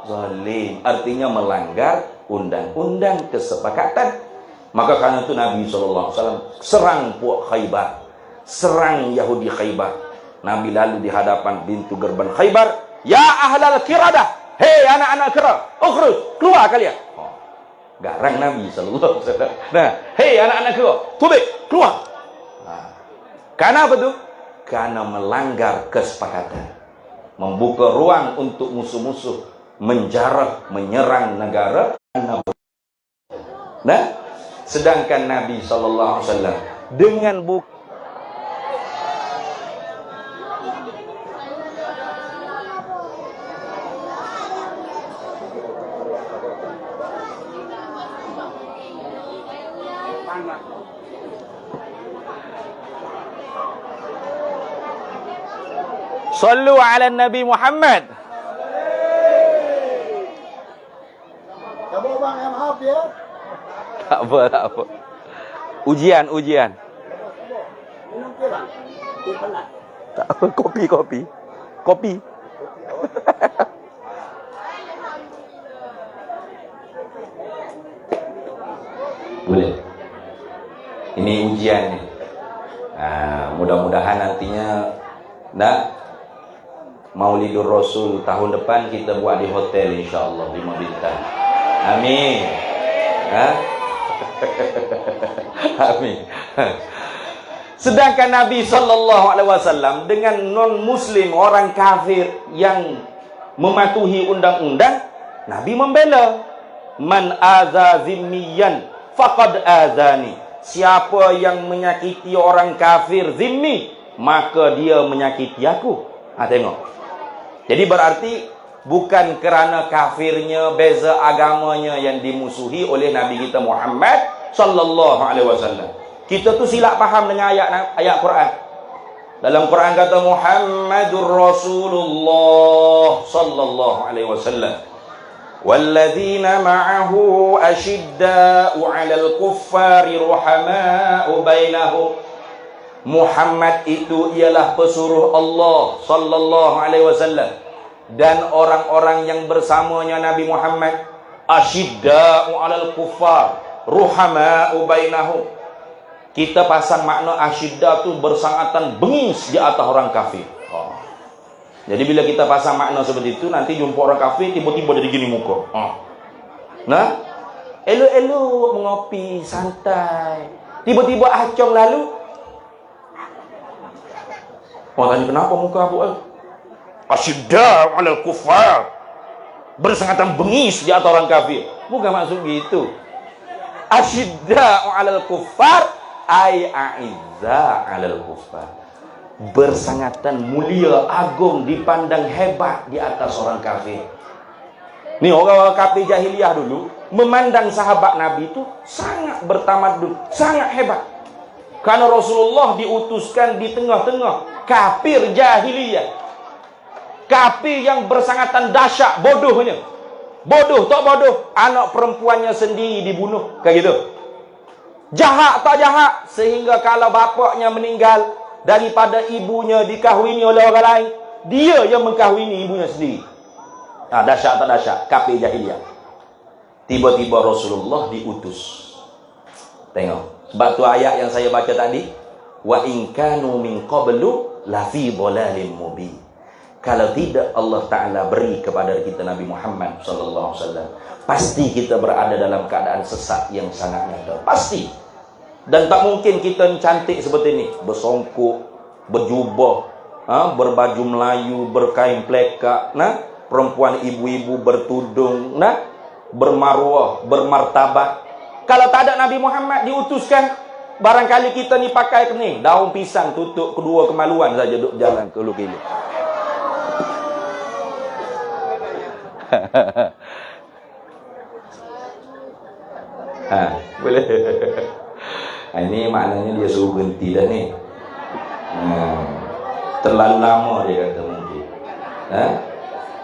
S1: zalim, artinya melanggar undang-undang kesepakatan. Maka karena itu Nabi SAW serang puak Khaybar, serang Yahudi Khaybar. Nabi lalu di hadapan pintu gerbang Khaybar, ya ahlal kiradah, hei anak-anak kira, ukhruj, keluar kalian. Garang Nabi SAW. Nah, hei anak-anak kira, tubik, keluar. Karena apa tu? Karena melanggar kesepakatan, membuka ruang untuk musuh-musuh menjarah, menyerang negara. Nah, sedangkan Nabi SAW dengan Sallu ala Nabi Muhammad.
S2: Kamu bang yang maaf ya.
S1: Tak apa. Ujian.
S2: Minum kira. Dia penat.
S1: Tak apa, kopi. Boleh. Ini ujian ni. Mudah-mudahan nantinya Maulidur Rasul tahun depan kita buat di hotel insya-Allah 5 bintang. Amin. Amin. Sedangkan Nabi SAW dengan non-muslim, orang kafir yang mematuhi undang-undang, Nabi membela. Man aza zimmiyan faqad azani. Siapa yang menyakiti orang kafir zimmi, maka dia menyakiti aku. Tengok. Jadi berarti bukan kerana kafirnya, beza agamanya yang dimusuhi oleh Nabi kita Muhammad sallallahu alaihi wasallam. Kita tu silap faham dengan ayat Quran. Dalam Quran kata Muhammadur Rasulullah sallallahu alaihi wasallam. Walladzina ma'ahu ashidda'u 'alal kuffari ruhama'u bainahum. Muhammad itu ialah pesuruh Allah sallallahu alaihi wasallam, dan orang-orang yang bersamanya Nabi Muhammad asyidda'u 'alal kuffar ruhama'u bainahum. Kita pasang makna asyidda tu bersangatan bengis di atas orang kafir. Jadi bila kita pasang makna seperti itu, nanti jumpa orang kafir tiba-tiba jadi gini muka. Nah, elok-elok mengopi santai, tiba-tiba acong lalu. Orang tanya, kenapa muka Abu Al? Asyidda 'alal kuffar, bersangatan bengis di atas orang kafir. Bukan maksud gitu. Asyidda 'alal kuffar ay a'izza 'alal kuffar, bersangatan mulia, agung, dipandang hebat di atas orang kafir. Ni orang-orang kafir jahiliyah dulu memandang sahabat Nabi itu sangat bertamadun, sangat hebat. Karena Rasulullah diutuskan di tengah-tengah kafir jahiliyah, kafir yang bersangatan dahsyat bodohnya. Bodoh tak bodoh, anak perempuannya sendiri dibunuh, kayak gitu. Jahat tak jahat, sehingga kalau bapaknya meninggal, daripada ibunya dikahwini oleh orang lain, dia yang mengkahwini ibunya sendiri. Dahsyat tak dahsyat, kafir jahiliyah. Tiba-tiba Rasulullah diutus. Tengok, sebab tu ayat yang saya baca tadi, wa in kanu min qablu la fi dhalalin mubin. Kalau tidak Allah Ta'ala beri kepada kita Nabi Muhammad sallallahu alaihi wasallam, pasti kita berada dalam keadaan sesat yang sangat nyata. Pasti. Dan tak mungkin kita cantik seperti ini, bersongkok, berjubah, berbaju Melayu, berkain plekak, perempuan ibu-ibu bertudung, bermaruah, bermartabat. Kalau tak ada Nabi Muhammad diutuskan, barangkali kita ni pakai ni daun pisang tutup kedua kemaluan saja duduk jalan ke lu-kilu. Boleh. Ini maknanya dia suruh berhenti dah ni. Terlalu lama dia kata mungkin.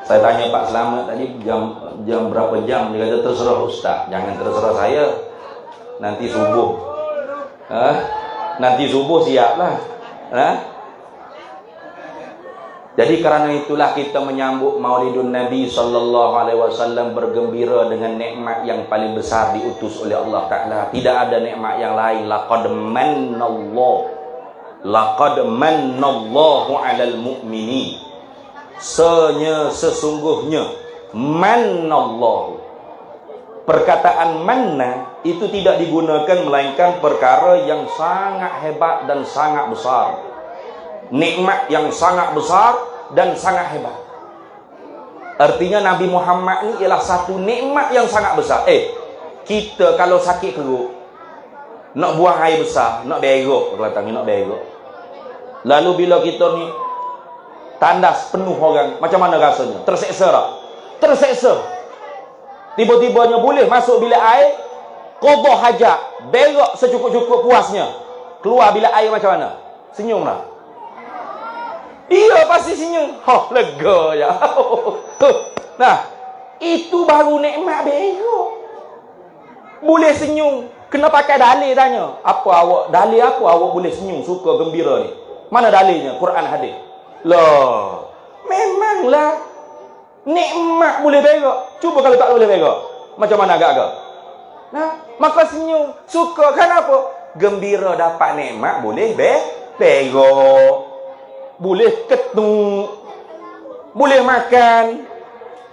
S1: Saya tanya Pak Selamat tadi jam berapa jam, dia kata terserah Ustaz, jangan terserah saya. Nanti subuh. Nanti subuh siaplah. Jadi kerana itulah kita menyambut Maulidun Nabi sallallahu alaihi wasallam, bergembira dengan nikmat yang paling besar diutus oleh Allah Taala. Tidak ada nikmat yang lain. Laqad mannallahu 'alal mu'minin. Sesungguhnya mannallahu. Perkataan manna itu tidak digunakan melainkan perkara yang sangat hebat dan sangat besar. Nikmat yang sangat besar dan sangat hebat. Artinya Nabi Muhammad ni ialah satu nikmat yang sangat besar. Kita kalau sakit perut, nak buang air besar, nak berok, nak berok. Lalu bila kita ni tandas penuh orang, macam mana rasanya? Terseksa tak? Terseksa. Tiba-tibanya boleh masuk bilik air, qada hajat, berok secukup-cukup puasnya. Keluar bilik air macam mana? Senyum tak? Iya, pasti senyum. Lega ya. Nah, itu baru nikmat berok. Boleh senyum. Kena pakai dalil tanya. Dalil apa awak boleh senyum, suka, gembira ni? Mana dalilnya? Quran, hadis. Lah, memanglah nikmat boleh berok. Cuba kalau tak boleh berok, macam mana agak-agak? Maka senyum, suka. Kenapa? Gembira dapat nikmat boleh berok. Boleh ketemu, boleh makan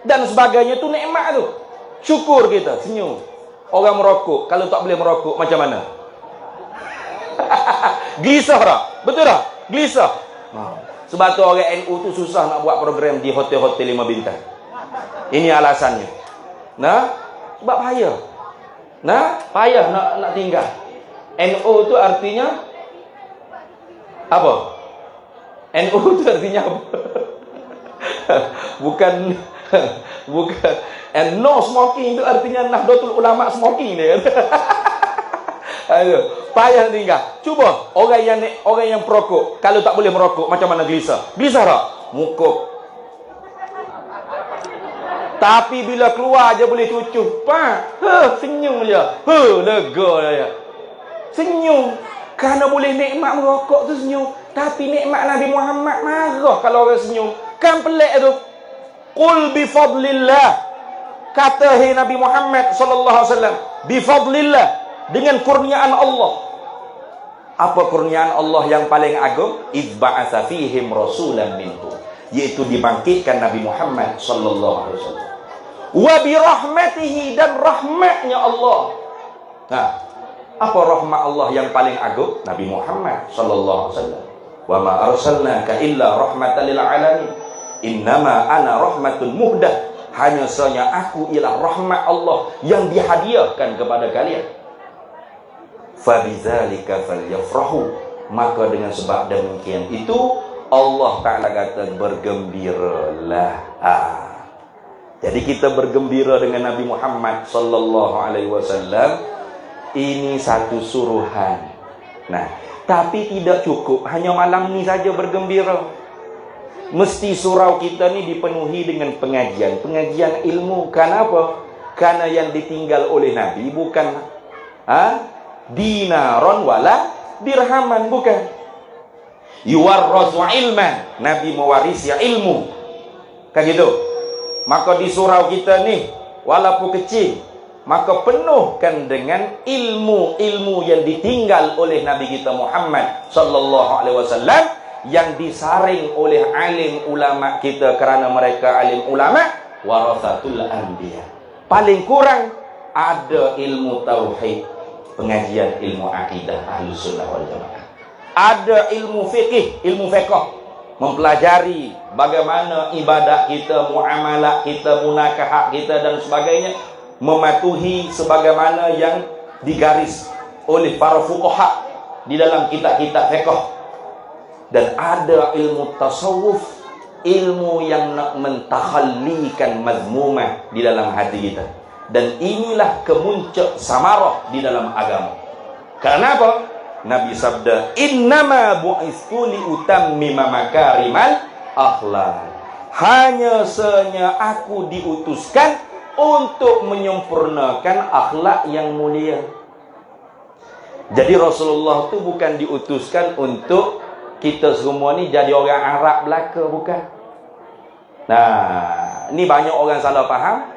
S1: dan sebagainya, tu nikmat tu. Syukur kita, senyum. Orang merokok, kalau tak boleh merokok macam mana? Gelisah tak? Betul tak? Gelisah. Sebab tu orang NU tu susah nak buat program di hotel-hotel 5 bintang. Ini alasannya. Sebab payah. Payah nak tinggal. NU tu artinya apa? NU itu artinya apa? bukan and no smoking itu artinya Nahdlatul Ulama smoking dia. Aduh, payah tinggal. Cuba orang yang perokok, kalau tak boleh merokok macam mana gelisah? Gelisah tak? Mukuk. Tapi bila keluar aja boleh cucuh, senyum je. Lega dia. Senyum. Kerana boleh nikmat merokok tu senyum. Tapi nikmat Nabi Muhammad marah kalau orang senyum. Kan pelik tu. Qul bi fadlillah. Kata hai Nabi Muhammad sallallahu alaihi wasallam, bi fadlillah, dengan kurniaan Allah. Apa kurniaan Allah yang paling agung? Idzba'atsa fihim rasulan minhum, yaitu dibangkitkan Nabi Muhammad sallallahu alaihi wasallam. Wa bi rahmatihi, dan rahmatnya Allah. Apa rahmat Allah yang paling agung? Nabi Muhammad sallallahu alaihi wasallam. Wa ma arsalnaka illa rahmatan lil alamin. Innama ana rahmatun muhdah. Hanya saja aku ialah rahmat Allah yang dihadiahkan kepada kalian. Fa bidzalika falyafrahu. Maka dengan sebab demikian itu Allah Taala kata bergembiralah. Jadi kita bergembira dengan Nabi Muhammad sallallahu alaihi wasallam. Ini satu suruhan. Tapi tidak cukup hanya malam ni saja bergembira. Mesti surau kita ni dipenuhi dengan pengajian ilmu. Kenapa? Karena yang ditinggal oleh Nabi bukan dinaron wala dirhaman, bukan. yuwarrasu ilman, Nabi mewarisi ilmu. Kan gitu. Maka di surau kita ni walaupun kecil, maka penuhkan dengan ilmu-ilmu yang ditinggal oleh Nabi kita Muhammad sallallahu alaihi wasallam, yang disaring oleh alim ulama kita, kerana mereka alim ulama warasatul anbiya. Paling kurang ada ilmu tauhid, pengajian ilmu akidah Ahlus Sunnah wal Jamaah. Ada ilmu fikih, ilmu fiqh, mempelajari bagaimana ibadah kita, muamalah kita, munakahat kita dan sebagainya, mematuhi sebagaimana yang digaris oleh para fuqaha di dalam kitab-kitab fiqh. Dan ada ilmu tasawuf, ilmu yang nak mentakhallikan mazmumah di dalam hati kita. Dan inilah kemuncak samarah di dalam agama. Kenapa? Nabi sabda, innama bu'istu li utammima makarimal akhlak. Hanya senya aku diutuskan untuk menyempurnakan akhlak yang mulia. Jadi Rasulullah tu bukan diutuskan untuk kita semua ni jadi orang Arab belaka, bukan. Nah, ni banyak orang salah faham.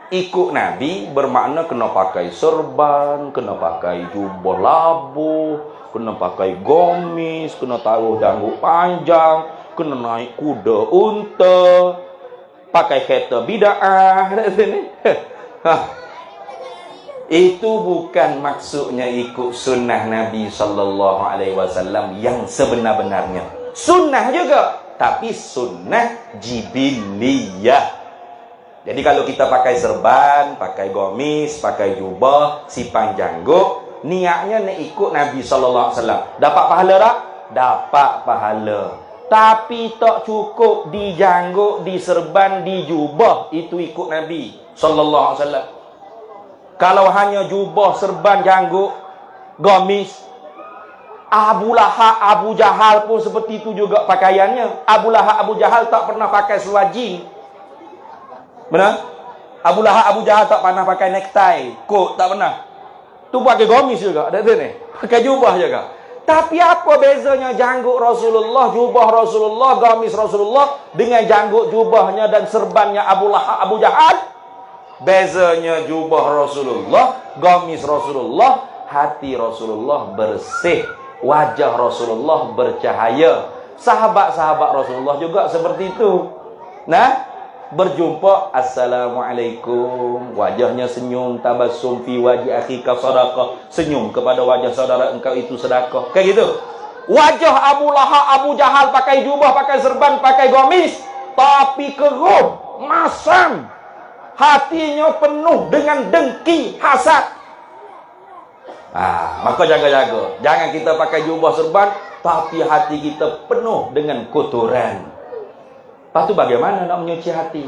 S1: Ikut Nabi bermakna kena pakai serban, kena pakai jubah labuh, kena pakai gomis, kena taruh janggut panjang, kena naik kuda unta, pakai kereta bid'ah. Itu bukan maksudnya ikut sunnah Nabi sallallahu alaihi wasallam yang sebenar-benarnya. Sunnah juga, tapi sunnah jibiliyah. Jadi kalau kita pakai serban, pakai gomis, pakai jubah, sipang janggut, niatnya nak ikut Nabi sallallahu alaihi wasallam. Dapat pahala tak? Dapat pahala. Tapi tak cukup di janggut, di serban, di jubah itu ikut Nabi sallallahu alaihi wasallam. Kalau hanya jubah, serban, janggut, gomis, Abu Lahab, Abu Jahal pun seperti itu juga pakaiannya. Abu Lahab, Abu Jahal tak pernah pakai seluar jeans. Benar? Abu Lahab, Abu Jahal tak pernah pakai necktie, coat, tak pernah. Tu pakai gomis juga, ada ni. Pakai jubah juga. Tapi apa bezanya janggut Rasulullah, jubah Rasulullah, gamis Rasulullah dengan janggut, jubahnya dan serbannya Abu Lahab, Abu Jahal? Bezanya jubah Rasulullah, gamis Rasulullah, hati Rasulullah bersih, wajah Rasulullah bercahaya. Sahabat-sahabat Rasulullah juga seperti itu. Nah, berjumpa, Assalamualaikum, wajahnya senyum, tabassum fi wajhi akhika sadaqah, senyum kepada wajah saudara engkau itu sedekah. Kayak gitu. Wajah Abu Lahab, Abu Jahal pakai jubah, pakai serban, pakai gamis, tapi keruh, masam. Hatinya penuh dengan dengki, hasad. Maka jaga-jaga. Jangan kita pakai jubah serban, tapi hati kita penuh dengan kotoran. Lepas tu bagaimana nak menyuci hati?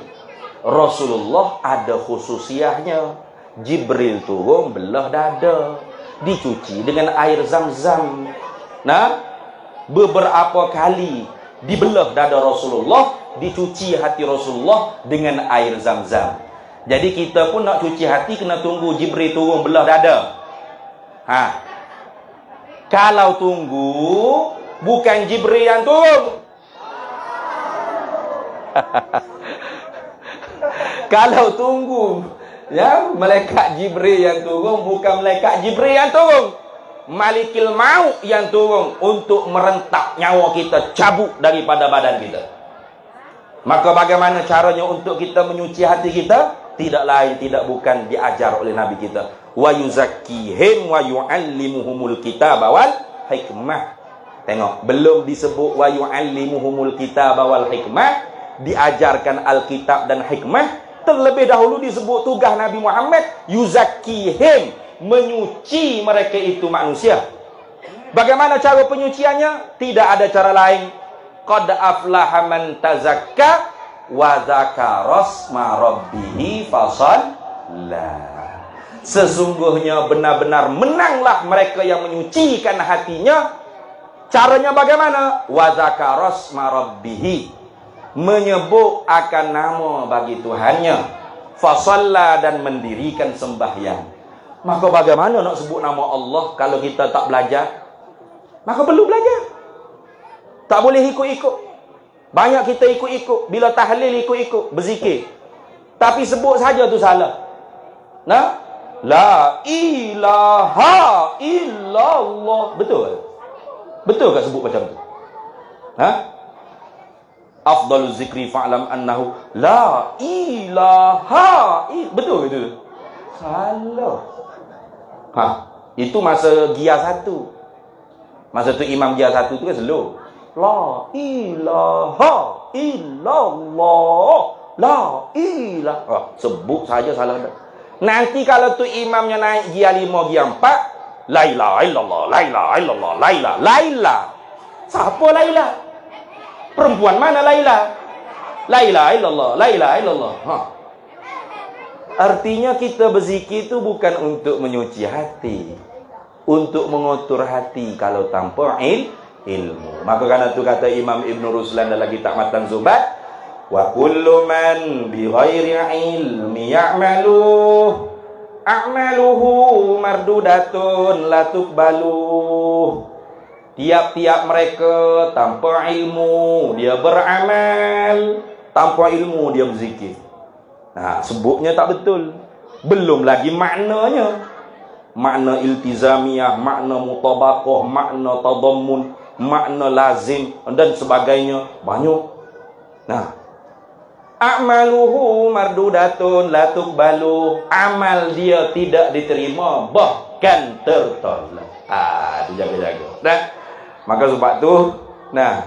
S1: Rasulullah ada khususiahnya. Jibril turun belah dada, dicuci dengan air zam-zam. Nah, beberapa kali dibelah dada Rasulullah, dicuci hati Rasulullah dengan air zam-zam. Jadi kita pun nak cuci hati kena tunggu Jibril turun belah dada. Kalau tunggu bukan Jibril yang turun. Kalau tunggu ya malaikat Jibril yang turun, bukan malaikat Jibril yang turun. Malikil maut yang turun untuk merentak nyawa kita, cabut daripada badan kita. Maka bagaimana caranya untuk kita menyuci hati kita? Tidak lain, tidak bukan diajar oleh Nabi kita. Wa yuzakkihim wa yu'allimuhumul kitaba wal hikmah. Tengok, belum disebut wa yu'allimuhumul kitaba wal hikmah, diajarkan Alkitab dan hikmah. Terlebih dahulu disebut tugas Nabi Muhammad, yuzakkihim, menyuci mereka itu manusia. Bagaimana cara penyuciannya? Tidak ada cara lain. Qad aflaha man tazakka wa dzakara asma rabbih fasalla. Sesungguhnya benar-benar menanglah mereka yang menyucikan hatinya. Caranya bagaimana? Wa dzakara asma rabbih, menyebut akan nama bagi Tuhannya, fasalla, dan mendirikan sembahyang. Maka bagaimana nak sebut nama Allah kalau kita tak belajar? Maka perlu belajar. Tak boleh ikut-ikut. Banyak kita ikut-ikut. Bila tahlil ikut-ikut, berzikir. Tapi sebut saja tu salah. Nah, la ilaha illallah. Betul? Betul tak sebut macam tu? Ha? Afdalul zikri fa'lam annahu la ilaha. Betul ke tu? Salah. Ha, itu masa Gia 1. Masa tu Imam Gia 1 tu kan slow. La ilaha illallah. La ilaha. Sebut saja salah dah. Nanti kalau tu imamnya naik Gia 5, Gia 4, la ilaha illallah, la ilaha illallah, la ilaha. Laila. Siapa Laila? Perempuan mana Laila? La ilaha illallah, la ilaha illallah. Ha. Artinya kita berzikir tu bukan untuk menyuci hati, untuk mengotor hati kalau tanpa ilmu. Maka kerana tu kata Imam Ibn Ruslan dalam kitab Matan Zubat, wa kullu man bi ghairi ilmi ya'malu a'maluhu mardudatun la tuqbalu. Tiap-tiap mereka tanpa ilmu dia beramal, tanpa ilmu dia berzikir. Nah, sebutnya tak betul. Belum lagi maknanya. Makna iltizamiyah, makna mutabaqah, makna tadammun, makna lazim dan sebagainya banyak. Nah, a'maluhu mardudatun la tuqbalu. Amal dia tidak diterima, bahkan tertolak. Itu jaga-jaga. Nah, maka sebab tu, nah,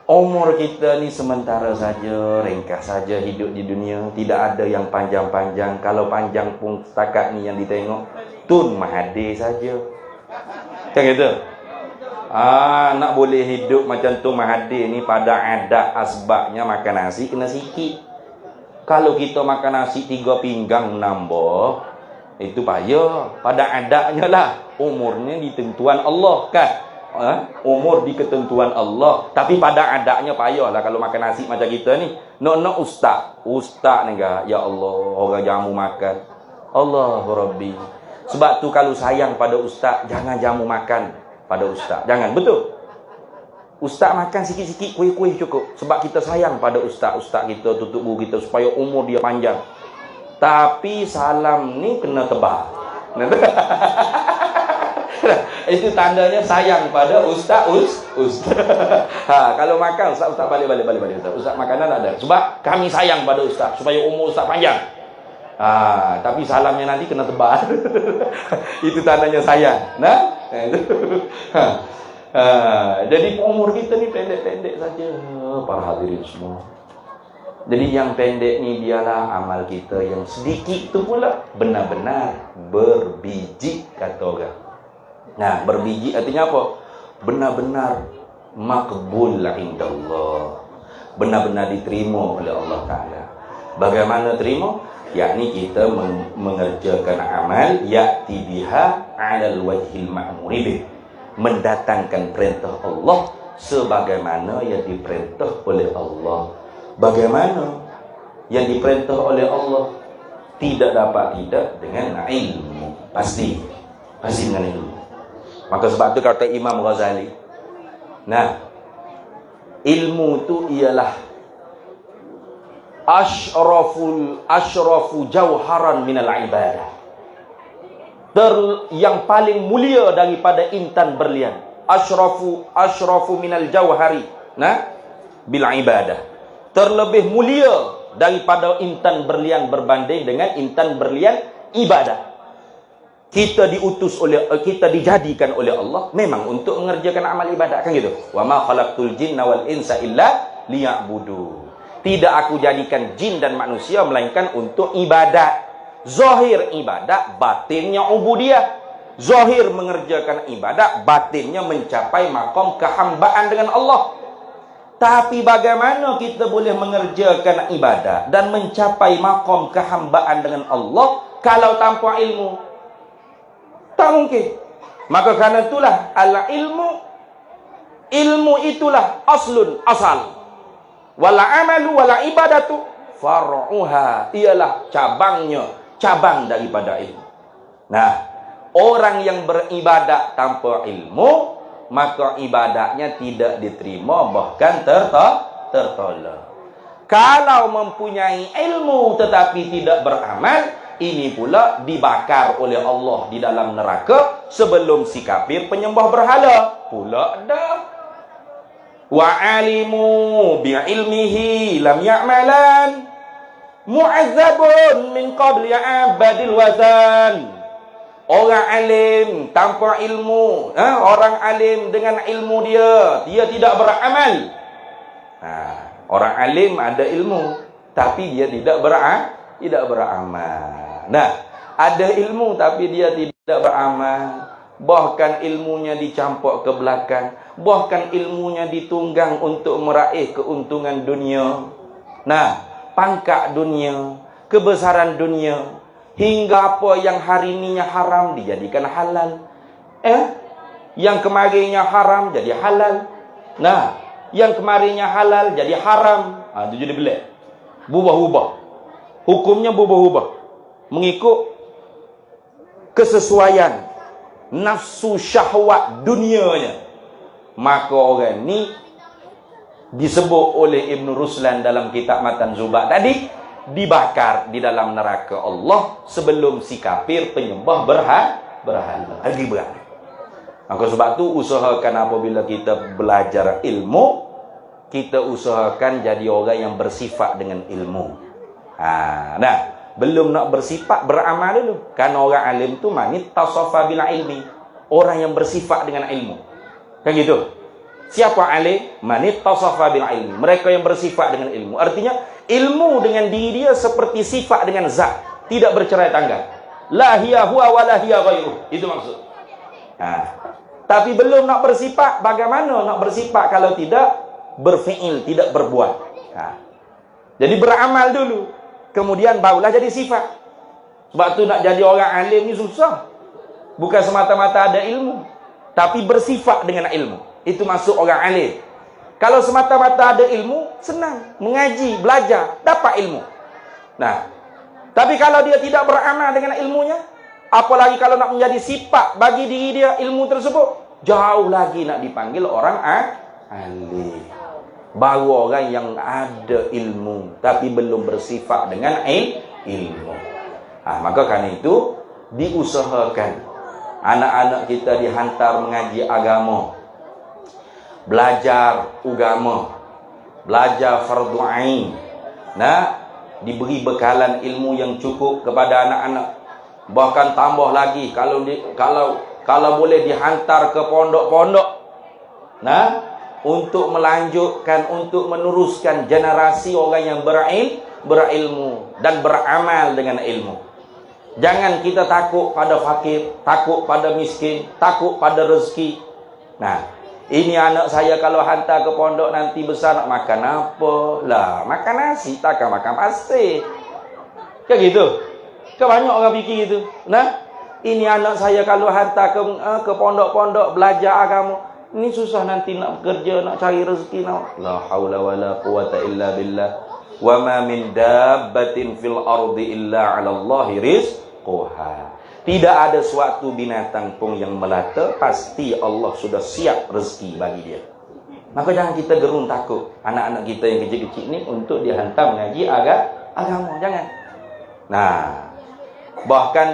S1: umur kita ni sementara saja, ringkas saja hidup di dunia. Tidak ada yang panjang-panjang. Kalau panjang pun setakat ni yang ditengok Tun Mahathir saja. Kan gitu? Nak boleh hidup macam Tun Mahathir ni pada adat asbabnya makan nasi kena sikit. Kalau kita makan nasi 3 pinggang nambah, itu payah. Pada adatnya lah. Umurnya ditentuan Allah kan? Umur di ketentuan Allah. Tapi pada adatnya payah lah kalau makan nasi macam kita ni. Nak ustaz ni kan? Ya Allah, orang jamu makan. Allah Rabbi. Sebab tu kalau sayang pada ustaz, jangan jamu makan pada ustaz. Jangan, betul. Ustaz makan sikit-sikit, kuih-kuih cukup. Sebab kita sayang pada ustaz-ustaz kita, tutup guru kita supaya umur dia panjang. Tapi salam ni kena tebal. Itu tandanya sayang pada ustaz. Kalau makan ustaz balik ustaz makanan ada. Sebab kami sayang pada ustaz supaya umur ustaz panjang. Tapi salamnya nanti kena tebal. Itu tandanya sayang. Nah, jadi umur kita ni pendek-pendek saja, para hadirin semua. Jadi yang pendek ni dialah amal kita yang sedikit tu pula benar-benar berbiji, kata orang. Nah, berbiji artinya apa? Benar-benar makbul indallah. Benar-benar diterima oleh Allah Ta'ala. Bagaimana terima? Yakni kita mengerjakan amal ya'ti biha 'alal wajhil ma'muri bih. Mendatangkan perintah Allah sebagaimana yang diperintah oleh Allah. Bagaimana yang diperintah oleh Allah? Tidak dapat tidak dengan ilmu. Pasti dengan ilmu. Maka sebab tu kata Imam Ghazali, nah, ilmu tu ialah asyrafu jauharan minal ibadah. Yang paling mulia daripada intan berlian. Asyrafu minal jauhari, nah, bil ibadah. Terlebih mulia daripada intan berlian berbanding dengan intan berlian ibadah. Kita dijadikan oleh Allah memang untuk mengerjakan amal ibadat, kan gitu. Wa ma khalaqtul jinna wal insa illa liya'budu. Tidak aku jadikan jin dan manusia melainkan untuk ibadat. Zahir ibadat, batinnya ubudiyah. Zahir mengerjakan ibadat, batinnya mencapai maqam kehambaan dengan Allah. Tapi bagaimana kita boleh mengerjakan ibadat dan mencapai maqam kehambaan dengan Allah kalau tanpa ilmu? Tak mungkin. Maka kerana itulah ilmu itulah aslun, asal. Wala amalu wala ibadatu far'uha, ialah cabang daripada ilmu. Nah, orang yang beribadat tanpa ilmu, maka ibadatnya tidak diterima, bahkan tertolak. Kalau mempunyai ilmu tetapi tidak beramal, ini pula dibakar oleh Allah di dalam neraka sebelum si kafir penyembah berhala pula dah. Wa alimu bi ilmihi lam ya'malan mu'azzabun min qabli abadil wazan. Orang alim tanpa ilmu, orang alim dengan ilmu dia tidak beramal. Orang alim ada ilmu, tapi dia tidak beramal. Nah, ada ilmu tapi dia tidak beramal, bahkan ilmunya dicampur ke belakang, bahkan ilmunya ditunggang untuk meraih keuntungan dunia. Nah, pangkat dunia, kebesaran dunia, hingga apa yang hari ininya haram dijadikan halal. Yang kemarinnya haram jadi halal. Nah, yang kemarinnya halal jadi haram. Itu jadi belak. Berubah-ubah. Hukumnya berubah-ubah. Mengikut kesesuaian nafsu syahwat dunianya. Maka orang ni disebut oleh Ibn Ruslan dalam kitab Matan Zubat tadi, dibakar di dalam neraka Allah sebelum si kafir penyembah berhala. Lagi berat. Maka sebab tu usahakan apabila kita belajar ilmu, kita usahakan jadi orang yang bersifat dengan ilmu. Nah, belum nak bersifat, beramal dulu. Kan orang alim tu manit tasafa bil ilmi, orang yang bersifat dengan ilmu. Kan gitu. Siapa alim? Manit tasafa bil ilmi, mereka yang bersifat dengan ilmu. Artinya ilmu dengan diri dia seperti sifat dengan zat, tidak bercerai tanggal. La hiya huwa wa la hiya ghairuh. Itu maksud. Tapi belum nak bersifat, bagaimana nak bersifat kalau tidak berfi'il, tidak berbuat. Jadi beramal dulu, kemudian barulah jadi sifat. Sebab tu nak jadi orang alim ni susah. Bukan semata-mata ada ilmu, tapi bersifat dengan ilmu. Itu masuk orang alim. Kalau semata-mata ada ilmu, senang. Mengaji, belajar, dapat ilmu. Nah, tapi kalau dia tidak beramal dengan ilmunya, apalagi kalau nak menjadi sifat bagi diri dia ilmu tersebut, jauh lagi nak dipanggil orang alim. Baru orang yang ada ilmu, tapi belum bersifat dengan ilmu. Maka karena itu, diusahakan anak-anak kita dihantar mengaji agama, belajar agama, belajar fardu ain. Diberi bekalan ilmu yang cukup kepada anak-anak. Bahkan tambah lagi kalau boleh dihantar ke pondok-pondok. Untuk melanjutkan, untuk meneruskan generasi orang yang berilmu dan beramal dengan ilmu. Jangan kita takut pada fakir, takut pada miskin, takut pada rezeki. Ini anak saya kalau hantar ke pondok nanti besar nak makan apa? Lah, makan nasi, takkan makan pasir. Kan gitu? Kan banyak orang fikir gitu. Ini anak saya kalau hantar ke pondok-pondok belajar agama, ini susah nanti nak bekerja, nak cari rezeki. La haula wala quwata illa billah. Wa ma min dabbatin fil ardi illa 'ala Allahi rizquha. Tidak ada suatu binatang pun yang melata, pasti Allah sudah siap rezeki bagi dia. Maka jangan kita gerun takut anak-anak kita yang kecil-kecil ni untuk dihantar mengaji agama. Jangan. Bahkan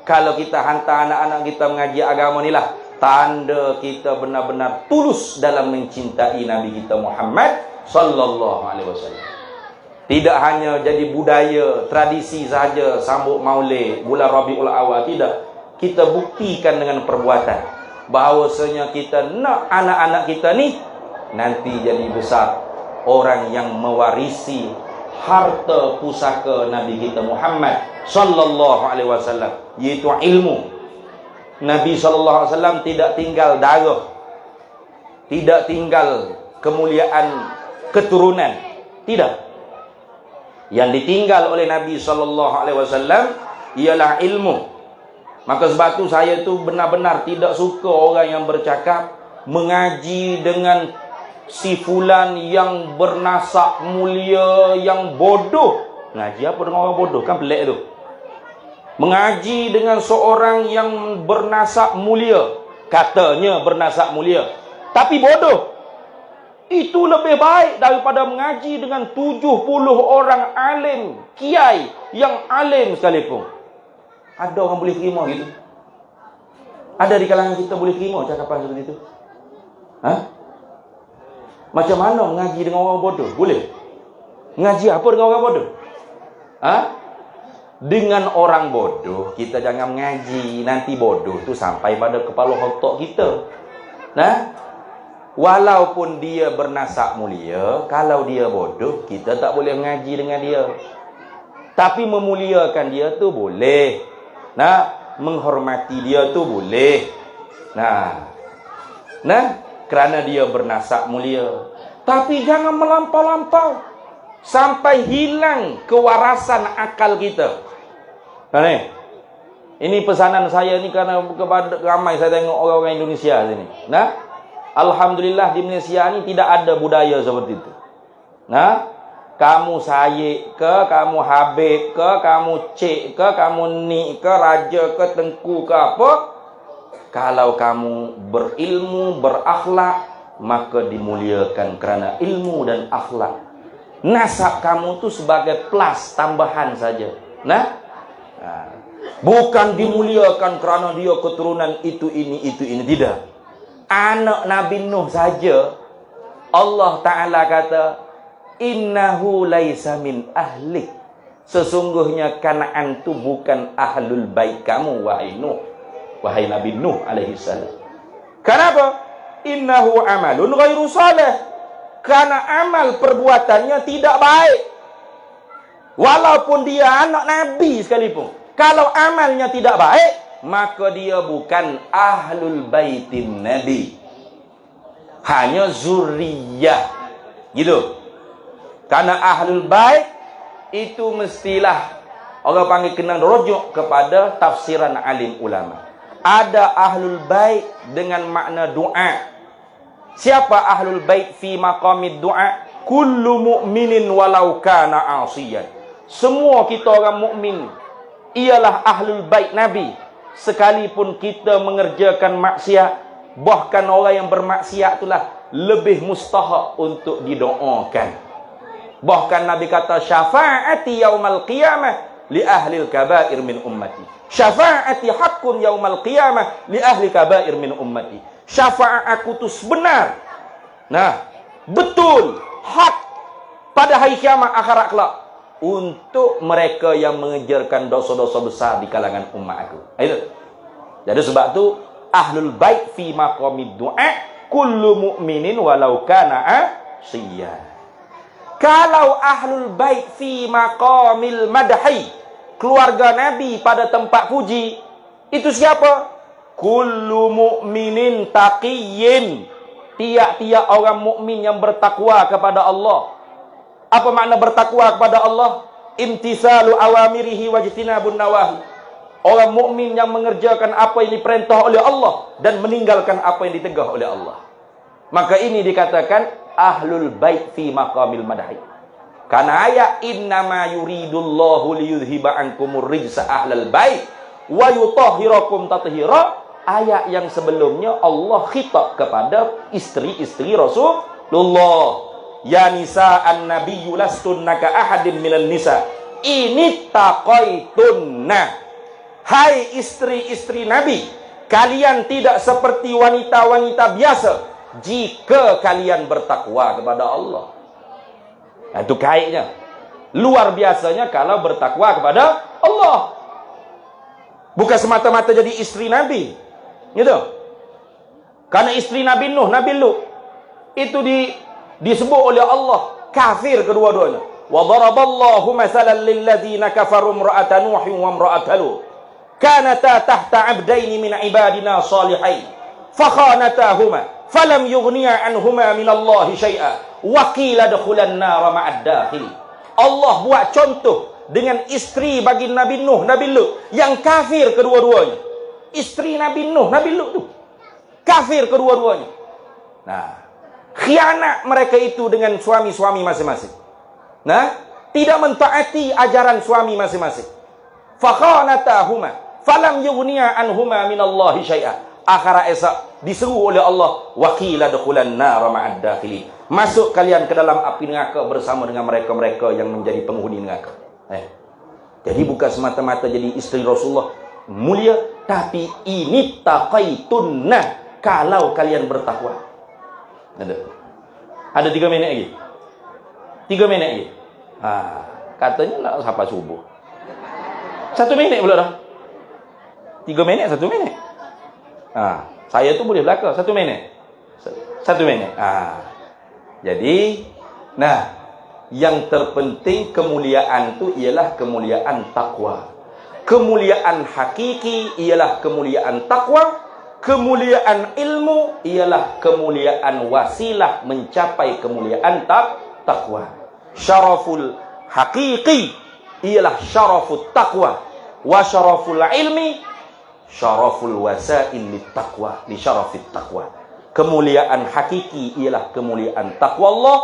S1: kalau kita hantar anak-anak kita mengaji agama ni lah, tanda kita benar-benar tulus dalam mencintai Nabi kita Muhammad sallallahu alaihi wasallam. Tidak hanya jadi budaya, tradisi saja sambut Maulid bulan Rabiul Awal, tidak. Kita buktikan dengan perbuatan bahawasanya kita nak anak-anak kita ni nanti jadi besar orang yang mewarisi harta pusaka Nabi kita Muhammad sallallahu alaihi wasallam, iaitu ilmu. Nabi sallallahu alaihi wasallam tidak tinggal darah, tidak tinggal kemuliaan keturunan, tidak. Yang ditinggal oleh Nabi SAW ialah ilmu. Maka sebab tu saya tu benar-benar tidak suka orang yang bercakap mengaji dengan si fulan yang bernasab mulia, yang bodoh. Ngaji apa dengan orang bodoh? Kan pelik tu. Mengaji dengan seorang yang bernasab mulia, katanya bernasab mulia, tapi bodoh. Itu lebih baik daripada mengaji dengan 70 orang alim, kiai yang alim sekalipun. Ada orang boleh terima gitu? Ada di kalangan kita boleh terima cakapan seperti itu? Macam mana mengaji dengan orang bodoh? Boleh? Mengaji apa dengan orang bodoh? Dengan orang bodoh kita jangan mengaji. Nanti bodoh tu sampai pada kepala otak kita. Walaupun dia bernasab mulia, kalau dia bodoh, kita tak boleh mengaji dengan dia. Tapi memuliakan dia tu boleh. Menghormati dia tu boleh. Kerana dia bernasab mulia. Tapi jangan melampau-lampau sampai hilang kewarasan akal kita. Ini pesanan saya ni kerana kepada ramai saya tengok orang-orang Indonesia sini. Alhamdulillah di Malaysia ni tidak ada budaya seperti itu. Kamu Sayyid ke, kamu Habib ke, kamu Cik ke, kamu Ni ke, Raja ke, Tengku ke apa, kalau kamu berilmu, berakhlak, maka dimuliakan kerana ilmu dan akhlak. Nasab kamu tu sebagai plus tambahan saja. Bukan dimuliakan kerana dia keturunan itu ini tidak. Anak Nabi Nuh saja Allah Ta'ala kata, innahu laisa min ahlik. Sesungguhnya Kanaan tu bukan ahlul bait kamu, wahai Nuh, wahai Nabi Nuh alaihi salam. Kenapa? Innahu amalun ghairu salih. Karena amal perbuatannya tidak baik. Walaupun dia anak Nabi sekalipun, kalau amalnya tidak baik, maka dia bukan ahlul baitin Nabi, hanya zuriyah. Gitu. Karena ahlul bait itu mestilah orang panggil kena rujuk kepada tafsiran alim ulama. Ada ahlul bait dengan makna doa. Siapa ahlul bait fi maqamid doa? Kullu mu'minin walau kana 'asiyan. Semua kita orang mukmin ialah ahlul bait Nabi, sekalipun kita mengerjakan maksiat. Bahkan orang yang bermaksiat itulah lebih mustahak untuk didoakan. Bahkan Nabi kata, syafaati yaumal qiyamah li ahli al-kabair min ummati. Syafaati haqqun yaumal qiyamah li ahli kabair min ummati. Syafaat aku tu sebenar, betul, hak pada hari kiamat akhirat kelak, untuk mereka yang mengejarkan dosa-dosa besar di kalangan umat aku. Itu. Jadi sebab tu ahlul bait fi maqamid du'a kullu mu'minin walau kana asiyan. Kalau ahlul bait fi maqamil madhi, keluarga Nabi pada tempat puji, itu siapa? Kullu mu'minin taqiyyin. Tiap-tiap orang mukmin yang bertakwa kepada Allah. Apa makna bertakwa kepada Allah? Imtisalu awamirihi wajtinabun nawahi. Orang mukmin yang mengerjakan apa yang diperintah oleh Allah dan meninggalkan apa yang ditegah oleh Allah. Maka ini dikatakan ahlul bait fi maqamil madhi. Karena ayat innama yuridullahu liyudhiba ankumur rijsa ahlal bait wa yutahhirakum tathira. Ayat yang sebelumnya Allah khitab kepada isteri-isteri Rasulullah. Ya nisa'an nabiyyu lastunna ka ahadin minal nisa ini taqaitunna. Hai istri-istri Nabi, kalian tidak seperti wanita-wanita biasa jika kalian bertakwa kepada Allah. Itu kaitnya. Luar biasanya kalau bertakwa kepada Allah. Bukan semata-mata jadi istri Nabi. Gitu. Karena istri Nabi Nuh, Nabi Lut, itu disebut oleh Allah kafir kedua-duanya. Wa daraballahu masalan lil ladzina kafaru imra'ata Nuhin wa imra'ata Lut. Kanata tahta 'abdaini min 'ibadina salihain. Fakhanatahuma falam yughniya 'anhuma min Allah syai'a. Wa qila adkhulan nar ma'ad dakhil. Allah buat contoh dengan isteri bagi Nabi Nuh, Nabi Lut yang kafir kedua-duanya. Isteri Nabi Nuh, Nabi Lut tu kafir kedua-duanya. Khianat mereka itu dengan suami-suami masing-masing. Tidak mentaati ajaran suami masing-masing. Fakhanatahuma falam yughniya anhuma minallahi syai'a. akhirat esok diseru oleh Allah, waqila dukhulan nar ma'ad dakhilin. Masuk kalian ke dalam api neraka bersama dengan mereka-mereka yang menjadi penghuni neraka. Jadi bukan semata-mata jadi isteri Rasulullah mulia, tapi ini taqaitunna, kalau kalian bertakwa. Ada 3 minit lagi. 3 minit lagi. Katanya nak sampai subuh. 1 minit pula dah. 3 minit, 1 minit. Saya tu boleh belakang 1 minit. 1 minit. Jadi, yang terpenting kemuliaan tu ialah kemuliaan takwa. Kemuliaan hakiki ialah kemuliaan takwa. Kemuliaan ilmu ialah kemuliaan wasilah mencapai kemuliaan takwa. Syaraful hakiki ialah syarafut takwa. Wa syaraful ilmi syaraful wasail lit taqwa, li syarafit taqwa. Kemuliaan hakiki ialah kemuliaan takwa Allah.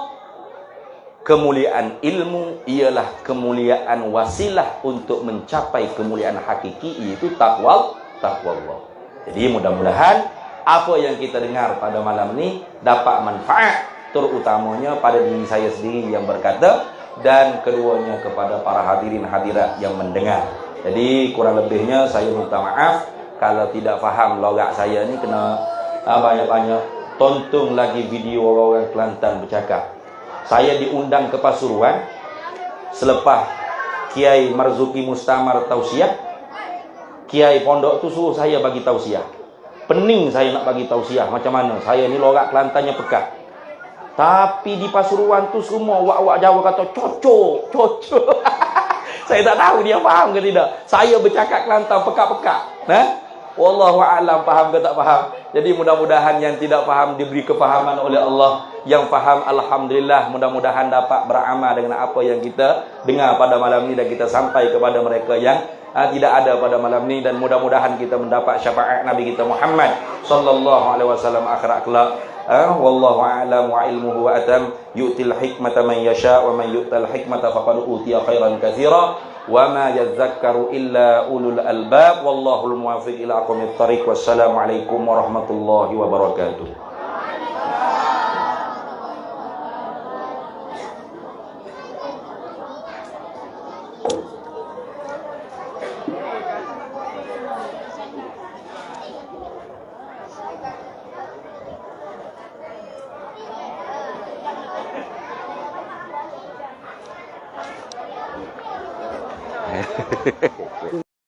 S1: Kemuliaan ilmu ialah kemuliaan wasilah untuk mencapai kemuliaan hakiki, yaitu takwa Allah. Jadi mudah-mudahan apa yang kita dengar pada malam ini dapat manfaat, terutamanya pada diri saya sendiri yang berkata, dan keduanya kepada para hadirin hadirat yang mendengar. Jadi kurang lebihnya saya minta maaf kalau tidak faham logat saya ni, kena banyak-banyak tonton lagi video orang Kelantan bercakap. Saya diundang ke Pasuruan selepas Kiai Marzuki Mustamar tausiah. Kiai pondok tu suruh saya bagi tausiah. Pening saya nak bagi tausiah macam mana. Saya ni logat Kelantannya pekat. Tapi di Pasuruan tu semua wak-wak Jawa kata cocok. Saya tak tahu dia faham ke tidak. Saya bercakap Kelantan pekat-pekat. Wallahu a'lam faham ke tak faham. Jadi mudah-mudahan yang tidak faham diberi kefahaman oleh Allah. Yang faham alhamdulillah, mudah-mudahan dapat beramal dengan apa yang kita dengar pada malam ini dan kita sampai kepada mereka yang tidak ada pada malam ini, dan mudah-mudahan kita mendapat syafaat Nabi kita Muhammad sallallahu alaihi wasallam akhirat kelak. Wallahu a'lam wa ilmuhu wa atam. Yu'til hikmata man yasha wa man yu'tal hikmata faqad utiya khairan katsira wa ma yadhakkaru illa ulul albab. Wallahul muwaffiq ila aqwamit thariq. Wassalamu alaikum warahmatullahi wabarakatuh.